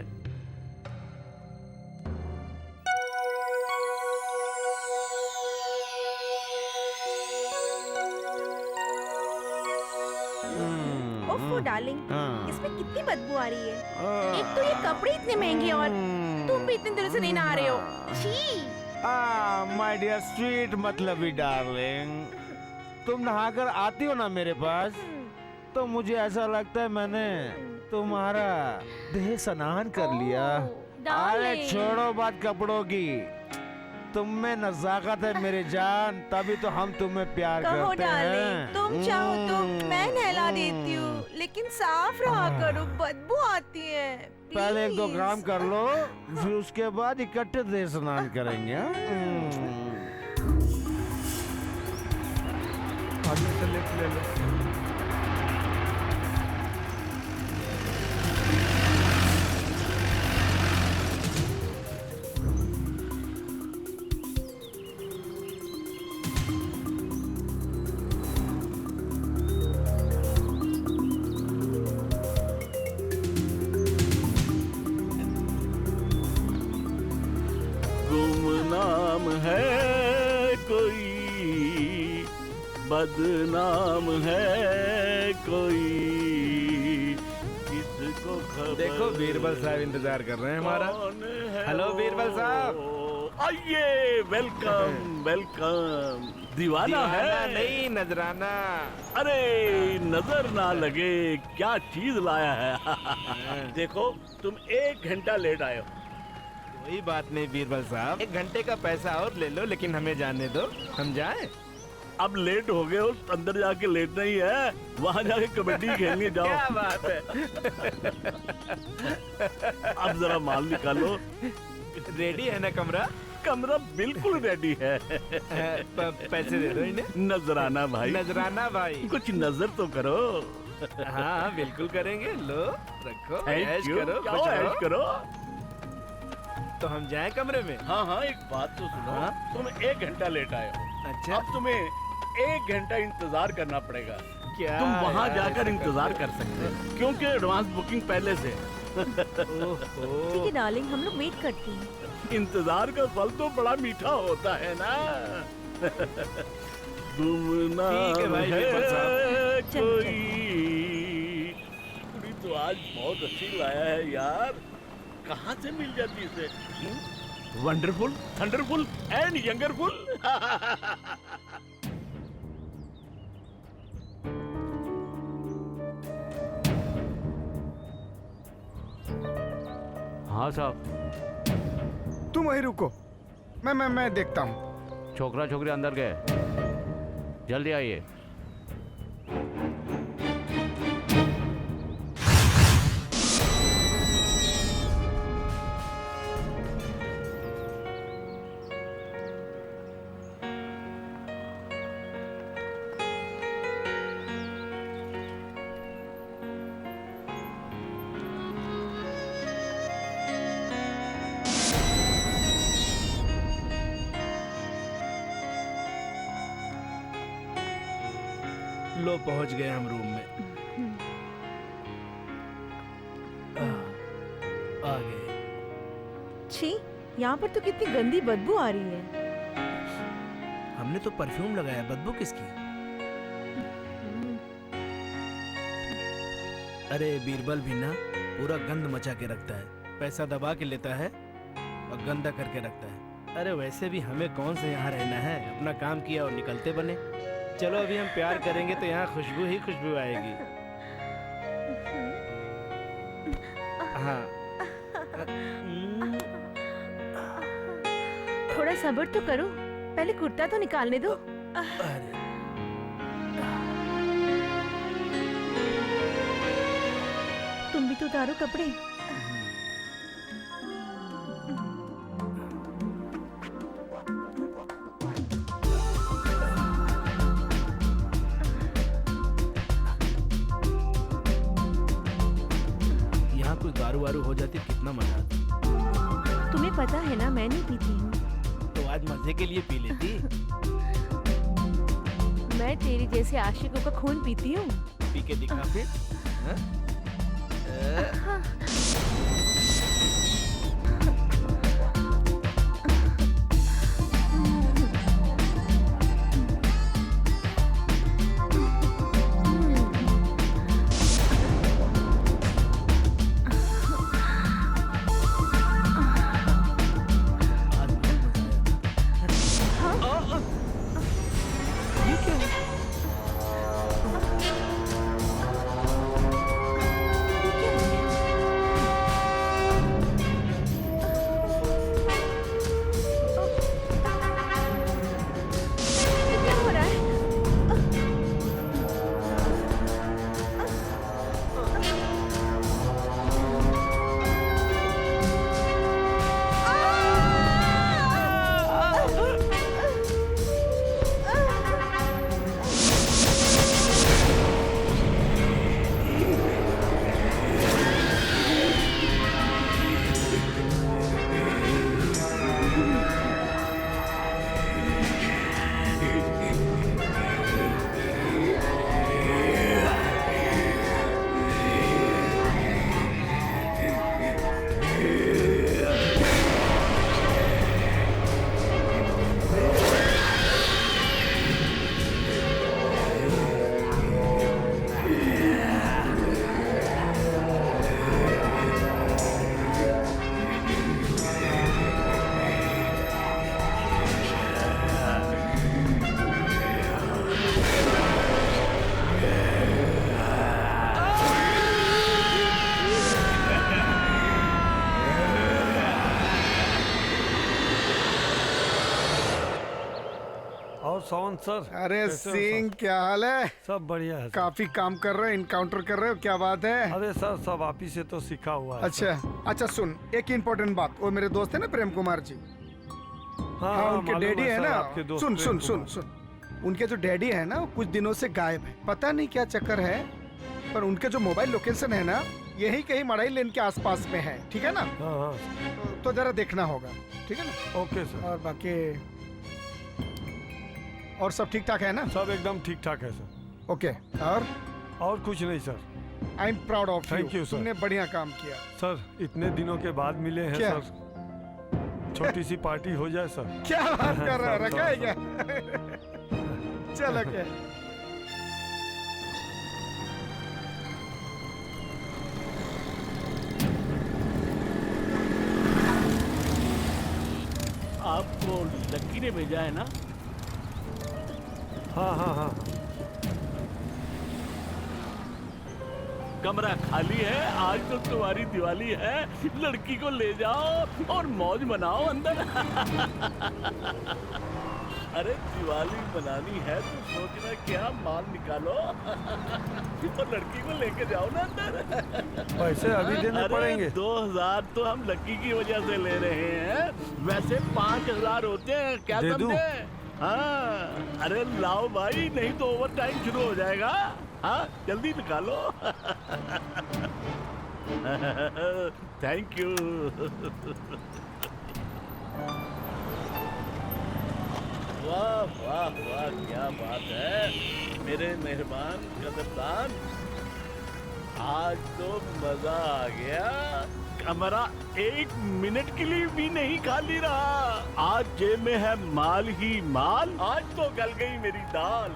ओफो डार्लिंग, इसमें कितनी बदबू आ रही है। एक तो ये कपड़े इतने महंगे और तुम भी इतने दिनों से नहीं नहा रहे हो। छी। माय डियर स्वीट मतलबी डार्लिंग, तुम नहाकर आती हो ना मेरे पास, तो मुझे ऐसा लगता है मैंने तुम्हारा देह स्नान कर लिया। अरे छोड़ो बात कपड़ों की, तुम में नजाकत है मेरी जान, तभी तो हम तुम्हें प्यार करते हैं। तुम चाहो तो मैं नहला देती हूँ, लेकिन साफ रहा करो, बदबू आती है। पहले 1-2 काम कर लो, फिर उसके बाद इकट्ठे देह स्नान करेंगे। लेफ्ट ले लो। गुमनाम है कोई बदनाम है कोई, किसको खबर। देखो बीरबल साहब इंतजार कर रहे हैं हमारा। हेलो बीरबल साहब, आइए। Welcome welcome. दीवाना है नहीं नजराना। अरे नजर ना लगे, क्या चीज लाया है। देखो तुम 1 घंटा लेट आए हो। कोई बात नहीं बीरबल साहब, 1 घंटे का पैसा और ले लो, लेकिन हमें जाने दो, हम जाएं। अब लेट हो गए हो, अंदर जाके लेटना ही है, वहां जाके कबड्डी खेलने जाओ। क्या बात है। अब जरा माल निकालो। रेडी है ना कमरा? कमरा बिल्कुल रेडी है। पैसे दे दो इन्हें। नजराना भाई, नजराना भाई, कुछ नजर तो करो। हाँ बिल्कुल करेंगे, लो रखो, Thank ऐश you। करो, जाओ, खुश ऐश रहो। करो। तो हम जाएं कमरे में? हाँ हाँ, एक बात तो सुनो। हाँ? तुम 1 घंटा लेट आए हो। अच्छा, अब तुम्हें 1 घंटा इंतजार करना पड़ेगा। क्या तुम वहाँ यार, जाकर ऐसा इंतजार कर सकते हो, क्योंकि एडवांस बुकिंग पहले से। ठीक है डार्लिंग, हम लोग वेट करते हैं। इंतजार का फल तो बड़ा मीठा होता है ना। ठीक है भाई, बिल्कुल साहब। कोई कुड़ी तो आज बहुत अच्छी लाया है यार, कहाँ से मिल जाती इसे? Wonderful, thunderful and youngerful. हाँ साहब। तुम वहीं रुको, मैं देखता हूँ। छोकरा छोकरी अंदर गए, जल्दी आइए। लो पहुंच गए हम रूम में। आ गए। छी, यहाँ पर तो कितनी गंदी बदबू आ रही है। हमने तो परफ्यूम लगाया, बदबू किसकी? अरे बीरबल भी ना पूरा गंद मचा के रखता है, पैसा दबा के लेता है और गंदा करके रखता है। अरे वैसे भी हमें कौन से यहाँ रहना है, अपना काम किया और निकलते बने। चलो अभी हम प्यार करेंगे तो यहाँ खुशबू ही खुशबू आएगी। हाँ, थोड़ा सब्र तो करो, पहले कुर्ता तो निकालने दो। अरे तुम भी तो उतारो कपड़े। यहाँ कोई दारू वारू हो जाती कितना मजा आता। तुम्हें पता है ना, मैं नहीं पीती हूँ। तो आज मजे के लिए पी लेती। मैं तेरी जैसे आशिकों का खून पीती हूँ। पी के दिखा फिर। हाँ? सोन सर। अरे कैसे हो सिंह, सर? क्या हाल है? सब बढ़िया है सर। काफी काम कर रहे हो, इनकाउंटर कर रहे हो, क्या बात है? अरे सर सब आप ही से तो सीखा हुआ है अच्छा सर। अच्छा, सुन एक इम्पोर्टेंट बात, वो मेरे दोस्त है ना प्रेम कुमार जी। हाँ, हाँ, उनके मालूम डैडी है सर, ना। आपके दोस्त सुन प्रेम सुन सुन कुमार। सुन, उनके जो डैडी है ना वो कुछ दिनों से गायब है, पता नहीं क्या चक्कर है, पर उनके जो मोबाइल लोकेशन है ना यही कहीं मड़ाई लेन के आसपास में है, ठीक है ना? हाँ हाँ तो जरा देखना होगा, ठीक है ना? Okay sir. और बाकी और सब ठीक ठाक है ना? सब एकदम ठीक ठाक है सर। ओके। और कुछ नहीं sir. I am proud of you. Thank you, sir. तुमने बढ़िया काम किया सर इतने दिनों के बाद मिले हैं क्या? सर, छोटी सी पार्टी हो जाए सर। क्या बात कर रहा है, सर, रखा है सर, क्या? चलो क्या आपको लक्की ने भेजा है ना? हाँ हाँ हाँ। कमरा खाली है, आज तो तुम्हारी दिवाली है, लड़की को ले जाओ और मौज मनाओ अंदर। अरे दिवाली मनानी है तो सोचना क्या, माल निकालो और लड़की को लेके जाओ ना अंदर। पैसे अभी देने अरे पड़ेंगे। 2000 तो हम लक्की की वजह से ले रहे हैं, वैसे 5000 होते हैं, क्या दे दूं? समझे? हाँ, अरे लाओ भाई, नहीं तो ओवर टाइम शुरू हो जाएगा। हाँ, जल्दी निकालो। Thank you. वाह वाह वाह, क्या बात है मेरे मेहरबान कदरदान, आज तो मजा आ गया। कमरा 1 मिनट के लिए भी नहीं खाली रहा, आज जेब में है माल ही माल। आज तो गल गई मेरी दाल,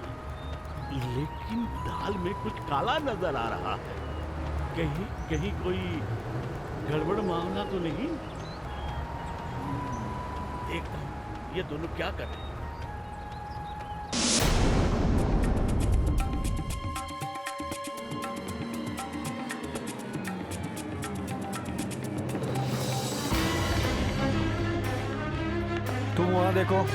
लेकिन दाल में कुछ काला नजर आ रहा है, कहीं कहीं कोई गड़बड़ मामला तो नहीं? देखता हूं ये दोनों क्या कर रहे हैं। तुम वहाँ देखो।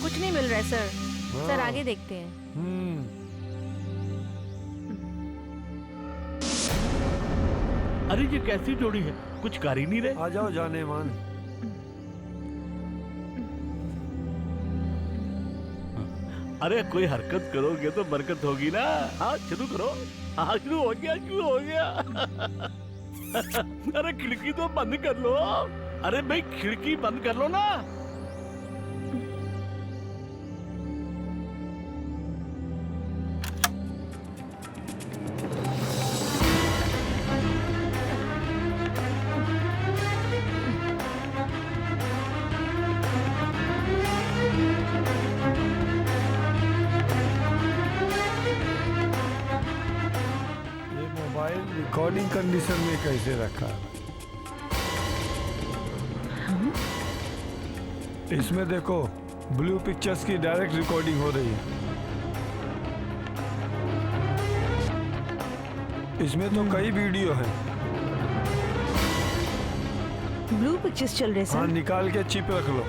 कुछ नहीं मिल रहा है सर। सर हाँ। आगे देखते हैं। अरे ये कैसी जोड़ी है, कुछ कर ही नहीं रहे। आ जाओ जाने मान। अरे कोई हरकत करोगे तो बरकत होगी ना। हाँ शुरू करो। हाँ शुरू हो गया, शुरू हो गया। अरे खिड़की तो बंद कर लो। अरे भाई खिड़की बंद कर लो ना। ये मोबाइल रिकॉर्डिंग कंडीशन में कैसे रखा है? इसमें देखो ब्लू पिक्चर्स की डायरेक्ट रिकॉर्डिंग हो रही है। इसमें तो कई वीडियो हैं। ब्लू पिक्चर्स चल रहे हाँ सर। निकाल के चिप रख लो।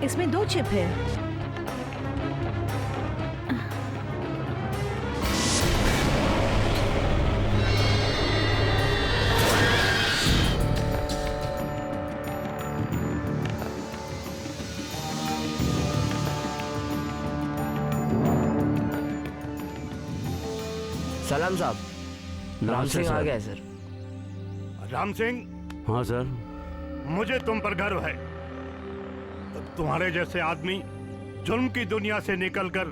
इसमें 2 चिप है। सलाम साहब। राम सिंह आ गया है सर। राम सिंह। हाँ सर। मुझे तुम पर गर्व है। तुम्हारे जैसे आदमी जुल्म की दुनिया से निकलकर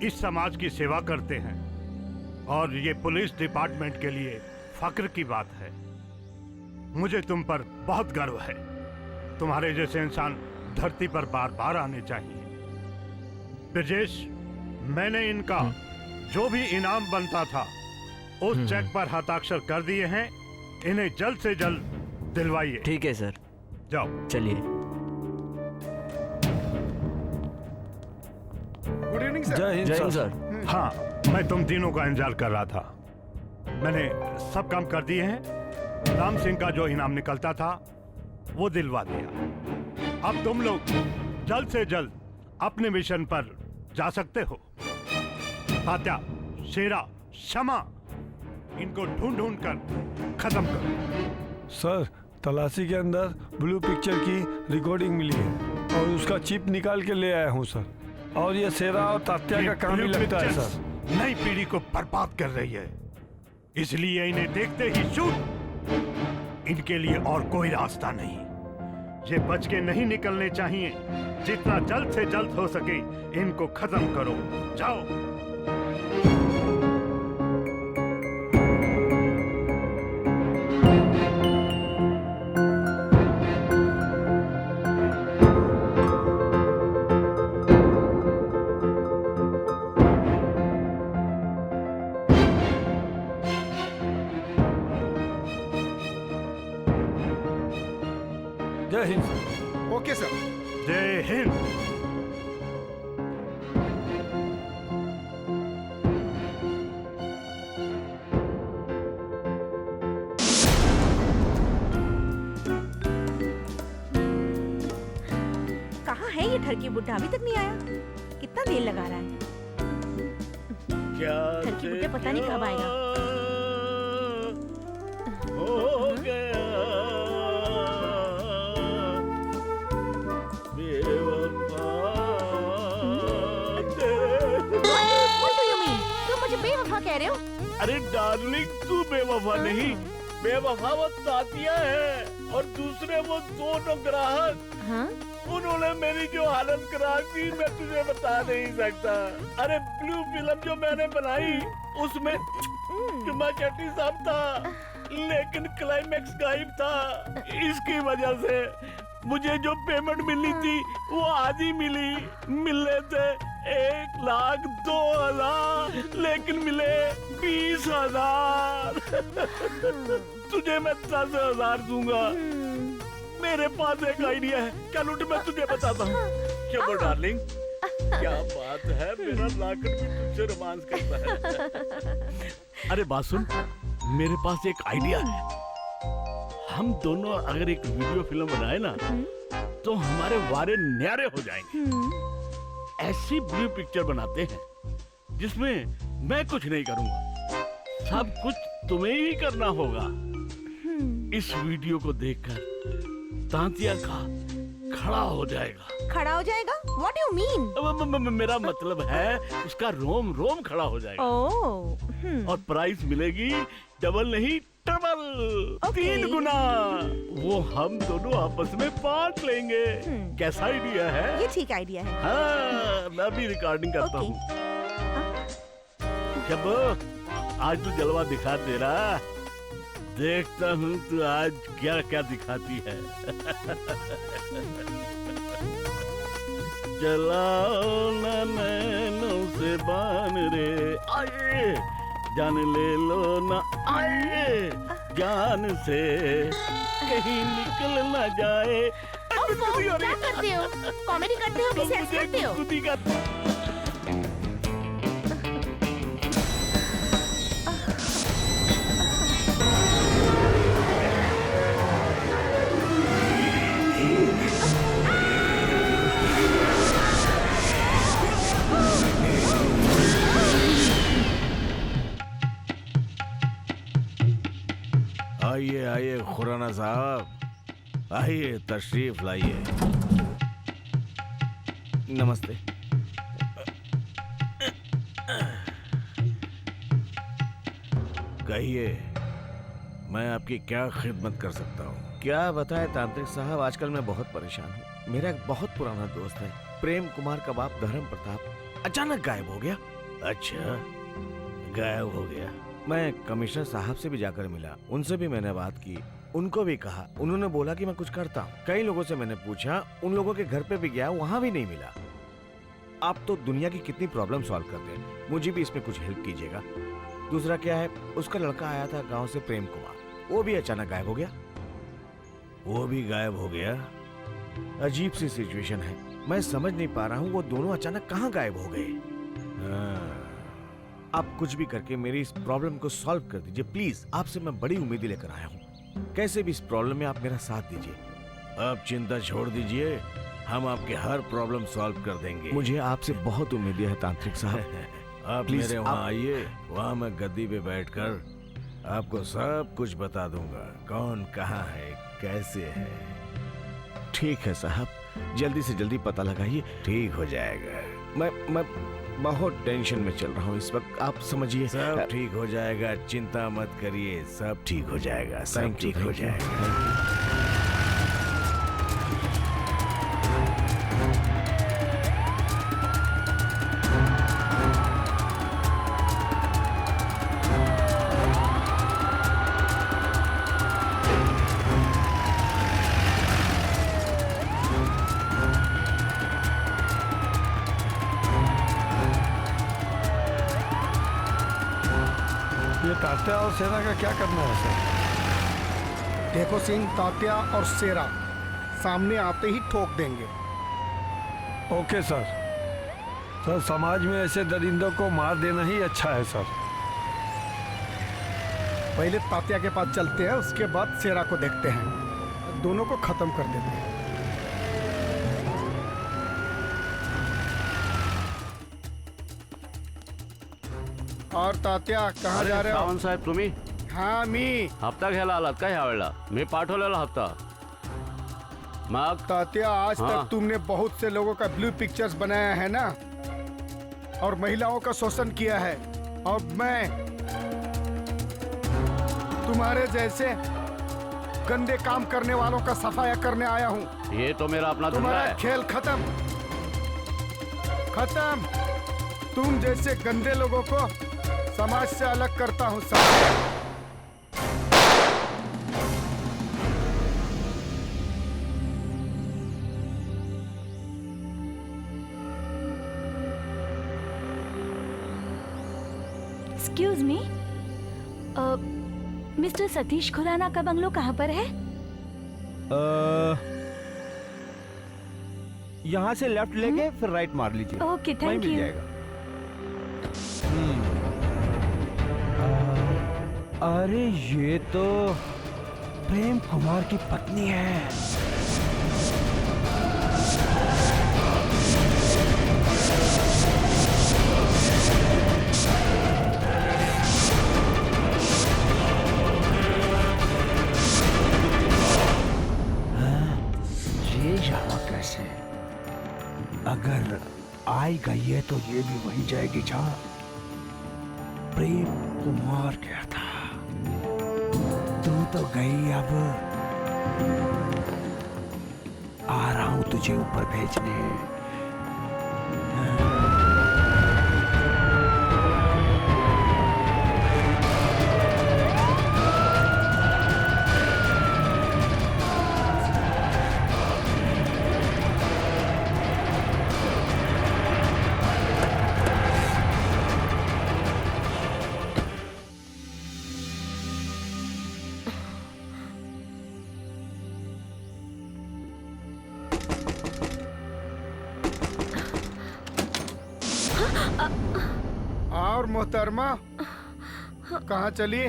इस समाज की सेवा करते हैं और ये पुलिस डिपार्टमेंट के लिए फक्र की बात है। मुझे तुम पर बहुत गर्व है। तुम्हारे जैसे इंसान धरती पर बार बार आने चाहिए। ब्रजेश, मैंने इनका जो भी इनाम बनता था उस चेक पर हस्ताक्षर कर दिए हैं। इन्हें जल्द से जल्द दिलवाइए। ठीक है सर। जाओ। चलिए। Good evening sir. जय हिंद सर। हाँ, मैं तुम तीनों का इंतजार कर रहा था। मैंने सब काम कर दिए हैं। राम सिंह का जो इनाम निकलता था वो दिलवा दिया। अब तुम लोग जल्द से जल्द अपने मिशन पर जा सकते हो। तात्या, शेरा, शमा, इनको ढूंढ ढूंढ कर खत्म करो। सर, तलाशी के अंदर ब्लू पिक्चर की रिकॉर्डिंग मिली है और उसका चिप निकाल के ले आया हूँ सर। और ये शेरा और तात्या का काम ही लगता है सर। नई पीढ़ी को बर्बाद कर रही है, इसलिए इन्हें देखते ही शूट। इनके लिए और कोई रास्ता नहीं। ये बच के नहीं निकलने चाहिए। जितना जल्द से जल्द हो सके इनको खत्म करो। जाओ। जय हिंद सर। Okay sir. जय हिंद। कहाँ है ये ठरकी बुड्ढा? अभी तक नहीं आया। कितना देर लगा रहा है। ठरकी बुड्ढा पता नहीं कब आएगा। हो गया बेवफा कह रहे हो? अरे डार्लिंग, तू बेवफा नहीं, बेवफा वो तातिया है और दूसरे वो दोनों ग्राहक। हाँ? उन्होंने मेरी जो हालत करा दी मैं तुझे बता नहीं सकता। अरे ब्लू फिल्म जो मैंने बनाई उसमें जुम्मा चट्टी साहब था, लेकिन क्लाइमेक्स गायब था। इसकी वजह से मुझे जो पेमेंट मिलनी थी वो आधी मिली। मिलने थे 1,02,000, लेकिन मिले 20,000। तुझे मैं 10,000 दूंगा। मेरे पास एक आइडिया है, क्या लूट मैं तुझे बताता हूँ। चलो डार्लिंग, क्या बात है, मेरा लाकर भी तुझसे रोमांस करता है। अरे बात सुन, मेरे पास एक आइडिया है। हम दोनों अगर एक वीडियो फिल्म बनाए ना तो हमारे वारे न्यारे हो जाएंगे। ऐसी ब्लू पिक्चर बनाते हैं जिसमें मैं कुछ नहीं करूंगा, सब कुछ तुम्हें ही करना होगा। इस वीडियो को देखकर तांतिया का खड़ा हो जाएगा। खड़ा हो जाएगा? What do you mean? मेरा मतलब है उसका रोम रोम खड़ा हो जाएगा। और प्राइस मिलेगी डबल नहीं ट्रिपल, 3 गुना। वो हम दोनों आपस में बांट लेंगे। कैसा आइडिया है? ये ठीक आइडिया है। हाँ, मैं भी रिकॉर्डिंग करता हूँ। जब आज तू जलवा दिखा तेरा, देखता हूँ तू आज क्या क्या दिखाती है। जलाओ ना नैनों से बान रे, आए जान ले लो ना, आए जान से कहीं निकल ना जाए। क्या करते हो? कॉमेडी करते हो कि सेक्स करते हो? आइए आइए खुराना साहब, आइए तशरीफ लाइए। नमस्ते। कहिए, मैं आपकी क्या खिदमत कर सकता हूँ? क्या बताए तांत्रिक साहब, आजकल मैं बहुत परेशान हूँ। मेरा एक बहुत पुराना दोस्त है, प्रेम कुमार का बाप धर्म प्रताप, अचानक गायब हो गया। अच्छा, गायब हो गया। मैं कमिश्नर साहब से भी जाकर मिला, उनसे भी मैंने बात की, उनको भी कहा। उन्होंने बोला कि मैं कुछ करता हूँ। कई लोगों से मैंने पूछा, उन लोगों के घर पे भी गया, वहाँ भी नहीं मिला। आप तो दुनिया की कितनी प्रॉब्लम सॉल्व करते हैं, मुझे भी इसमें कुछ हेल्प कीजिएगा। दूसरा क्या है, उसका लड़का आया था गांव से, प्रेम कुमार, वो भी अचानक गायब हो गया। वो भी गायब हो गया। अजीब सी सिचुएशन है, मैं समझ नहीं पा रहा हूँ वो दोनों अचानक कहाँ गायब हो गए। आप कुछ भी करके मेरी इस प्रॉब्लम को सॉल्व कर दीजिए प्लीज। आपसे मैं बड़ी उम्मीदें लेकर आया हूँ, कैसे भी इस प्रॉब्लम में आप मेरा साथ दीजिए। आप चिंता छोड़ दीजिए, हम आपके हर प्रॉब्लम सॉल्व कर देंगे। मुझे आपसे बहुत उम्मीदें हैं तांत्रिक साहब। आप मेरे वहाँ आइए, वहाँ मैं गद्दी पे बैठकर आपको सब कुछ बता दूंगा, कौन कहाँ है, कैसे है। ठीक है साहब, जल्दी से जल्दी पता लगाइए, ठीक हो जाएगा। मैं बहुत टेंशन में चल रहा हूँ इस वक्त, आप समझिए। सब ठीक हो जाएगा, चिंता मत करिए, सब ठीक हो जाएगा, सब ठीक हो जाएगा। ये तात्या और सेना का क्या करना है सर? देखो सिंह, तात्या और शेरा सामने आते ही ठोक देंगे। Okay sir. सर, समाज में ऐसे दरिंदों को मार देना ही अच्छा है सर। पहले तात्या के पास चलते हैं, उसके बाद शेरा को देखते हैं, दोनों को खत्म कर देते हैं। और तात्या कहाँ जा रहे हो? सावंत साहेब तुम्ही? हाँ मी. हप्ता घ्यायला आलात का ह्या वेळेला? मी पाठवलेला हप्ता. मग तात्या, आज तक तुमने बहुत से लोगों का ब्लू पिक्चर्स बनाया है ना, और महिलाओं का शोषण किया है, और मैं तुम्हारे जैसे गंदे काम करने वालों का सफाया करने आया हूँ। ये तो मेरा अपना धंधा तुम्हारा है। खेल खत्म खत्म। तुम जैसे गंदे लोगों को समाज से अलग करता हूँ सब। Excuse me, mister Satish Khurana का बंगलो कहाँ पर है? यहाँ से लेफ्ट लेके फिर राइट मार लीजिए। ओके, वहीं थैंक मिल यू। जाएगा। अरे ये तो प्रेम कुमार की पत्नी है। ये जावा कैसे? अगर आई गई है तो ये भी वहीं जाएगी जहाँ प्रेम कुमार गया था। तू तो गई, अब आ रहा हूं तुझे ऊपर भेजने। और मोहतरमा कहाँ चली?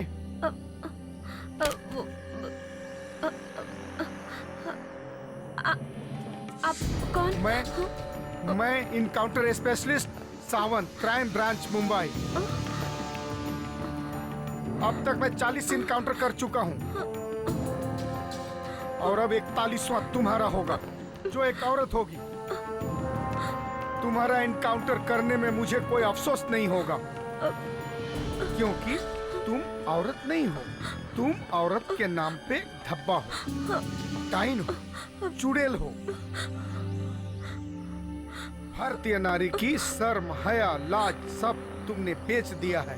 आप कौन? मैं encounter specialist Sawant, crime branch Mumbai. अब तक मैं 40 इनकाउंटर कर चुका हूँ, और अब 41वां तुम्हारा होगा, जो एक औरत होगी। तुम्हारा इनकाउंटर करने में मुझे कोई अफसोस नहीं होगा, क्योंकि तुम औरत नहीं हो, तुम औरत के नाम पे धब्बा हो, डाइन हो, चुड़ैल हो। भारतीय नारी की शर्म, हया, लाज सब तुमने बेच दिया है।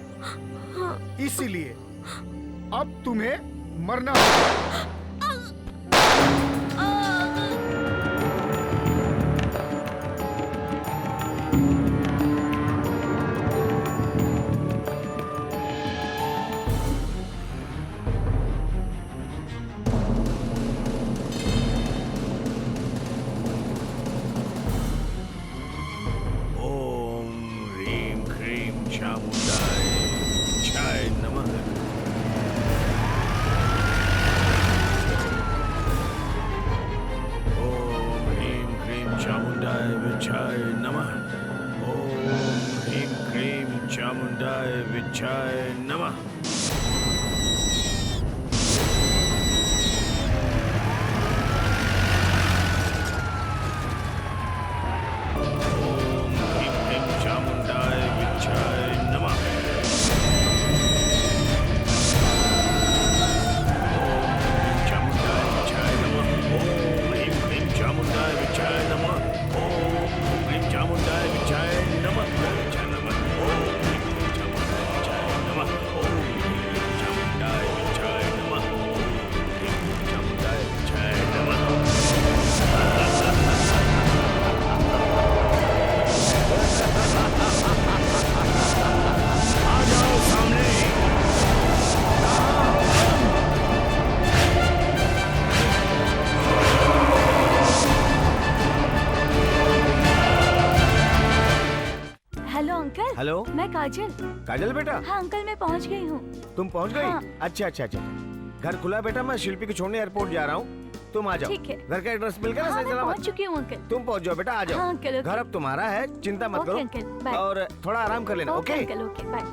इसीलिए अब तुम्हें मरना होगा। हेलो, मैं काजल। काजल बेटा। हाँ अंकल, मैं पहुँच गई हूँ। तुम पहुँच गई? हाँ। अच्छा अच्छा अच्छा। घर खुला बेटा, मैं शिल्पी को छोड़ने एयरपोर्ट जा रहा हूँ, तुम आ जाओ। ठीक है। घर का एड्रेस मिल गया ना? हाँ, सही मैं सलामत? पहुँच चुकी हूँ अंकल। तुम पहुँच जाओ बेटा, आ जाओ। हाँ अंकल, घर अब तुम्हारा है, चिंता मत करो। Uncle, bye. और थोड़ा आराम कर लेना, ओके? Uncle, okay, bye.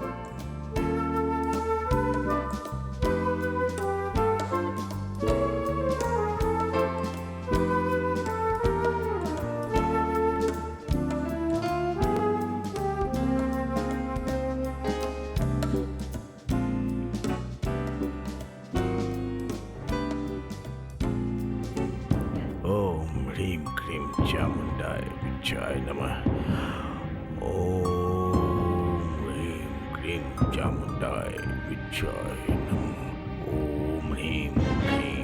चामुंडाय विद्याय नमः। ओम ह्रीं क्लीं चामुंडाय विद्याय नमः। ओम ह्रीं क्लीं।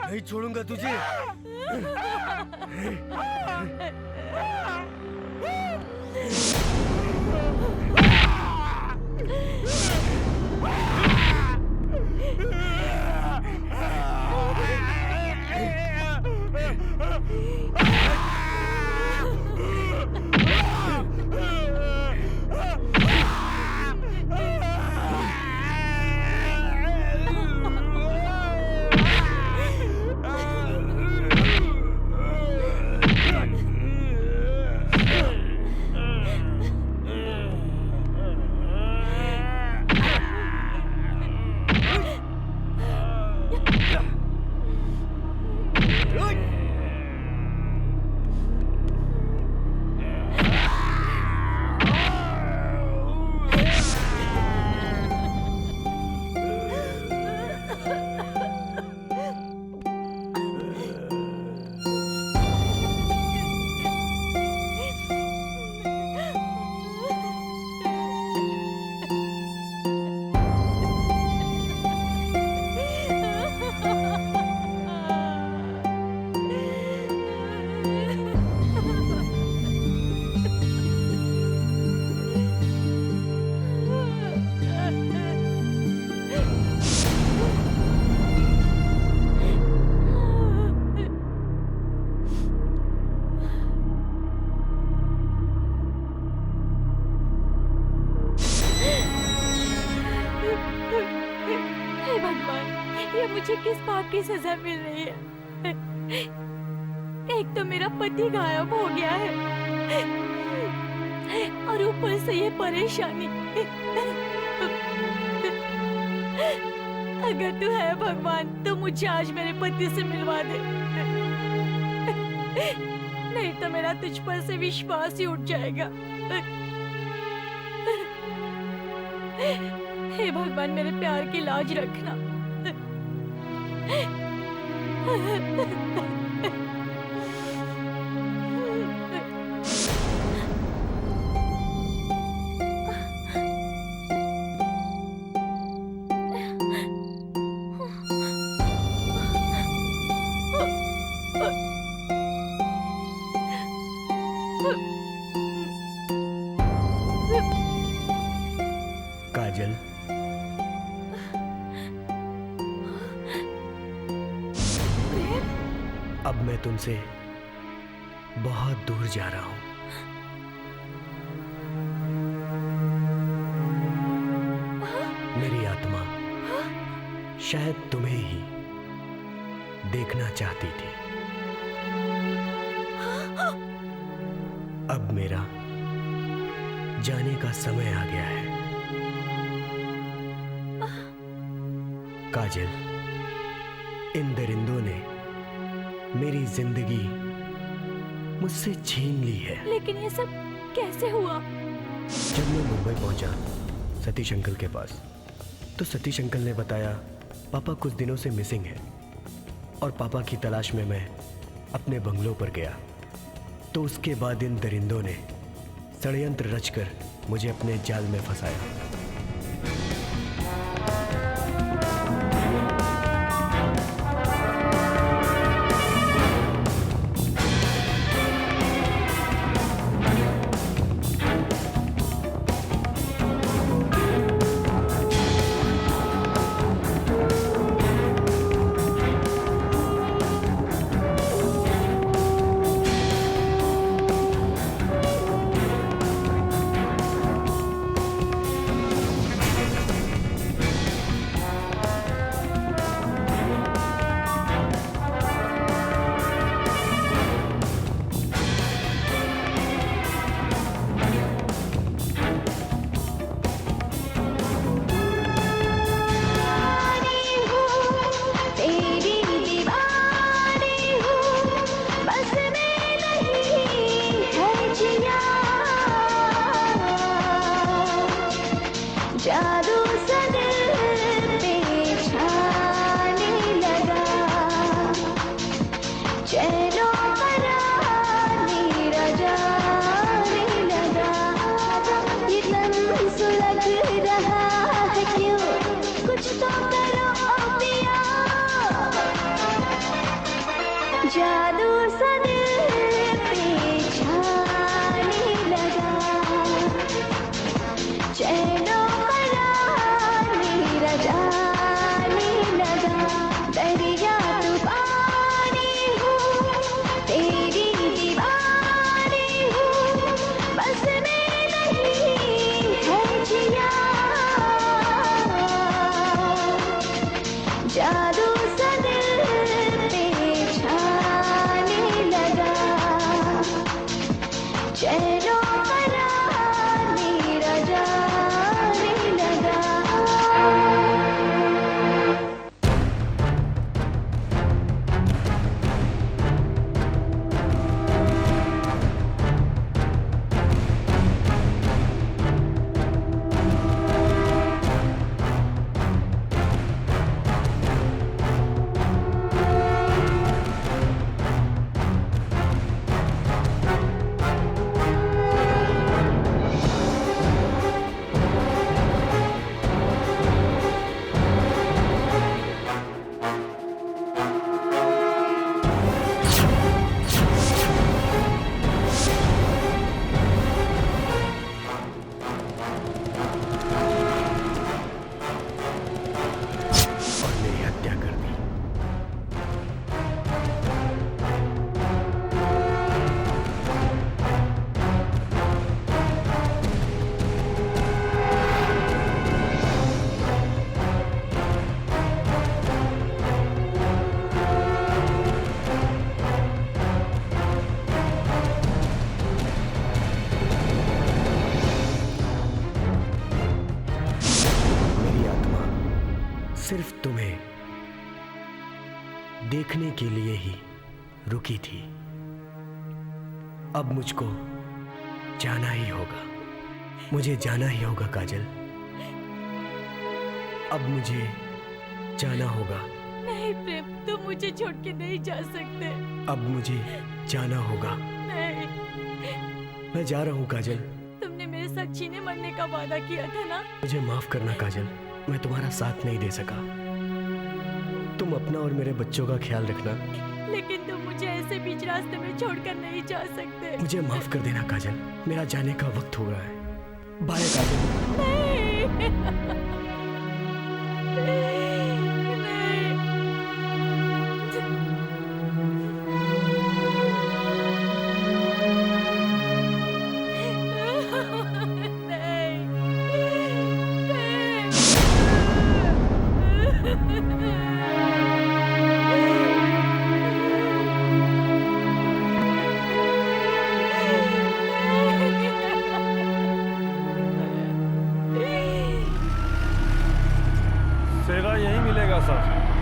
नहीं छोड़ूंगा तुझे। पर मुझे किस पाप की सजा मिल रही है? एक तो मेरा पति गायब हो गया है और ऊपर से ये परेशानी। अगर तू है भगवान तो मुझे आज मेरे पति से मिलवा दे, नहीं तो मेरा तुझ पर से विश्वास ही उठ जाएगा। हे भगवान, मेरे प्यार की लाज रखना। काजल, अब मैं तुमसे बहुत दूर जा रहा हूं। मेरी आत्मा शायद तुम्हें ही देखना चाहती थी। अब मेरा जाने का समय आ गया है। काजल, इन दरिंदों ने मेरी जिंदगी मुझसे छीन ली है। लेकिन ये सब कैसे हुआ? जब मैं मुंबई पहुंचा सतीश अंकल के पास, तो सतीश अंकल ने बताया पापा कुछ दिनों से मिसिंग है और पापा की तलाश में मैं अपने बंगलों पर गया। तो उसके बाद इन दरिंदों ने षड्यंत्र रचकर मुझे अपने जाल में फंसाया। जादू सा दिल पे छाने लगा, चैनो करार मेरा जाने लगा। ये तन सुलग रहा है क्यों, कुछ तो करो ओ पिया। जादू सा दिल पे छाने लगा, चैनो जाने लगा। दरिया तूफानी हूँ, तेरी दीवानी हूँ, बस में नहीं है जिया। जादू सा दिल पे छा सिर्फ तुम्हें देखने के लिए ही रुकी थी। अब मुझको जाना ही होगा, मुझे जाना ही होगा काजल। अब मुझे जाना होगा। नहीं प्रेम, तुम मुझे छोड़ के नहीं जा सकते। अब मुझे जाना होगा। नहीं, मैं जा रहा हूँ काजल। तुमने मेरे साथ छीने मरने का वादा किया था ना। मुझे माफ करना काजल, मैं तुम्हारा साथ नहीं दे सका। तुम अपना और मेरे बच्चों का ख्याल रखना। लेकिन तुम मुझे ऐसे बीच रास्ते में छोड़कर नहीं जा सकते। मुझे माफ कर देना काजल, मेरा जाने का वक्त हो रहा है। बाय काजल। सेरा यहीं मिलेगा सर।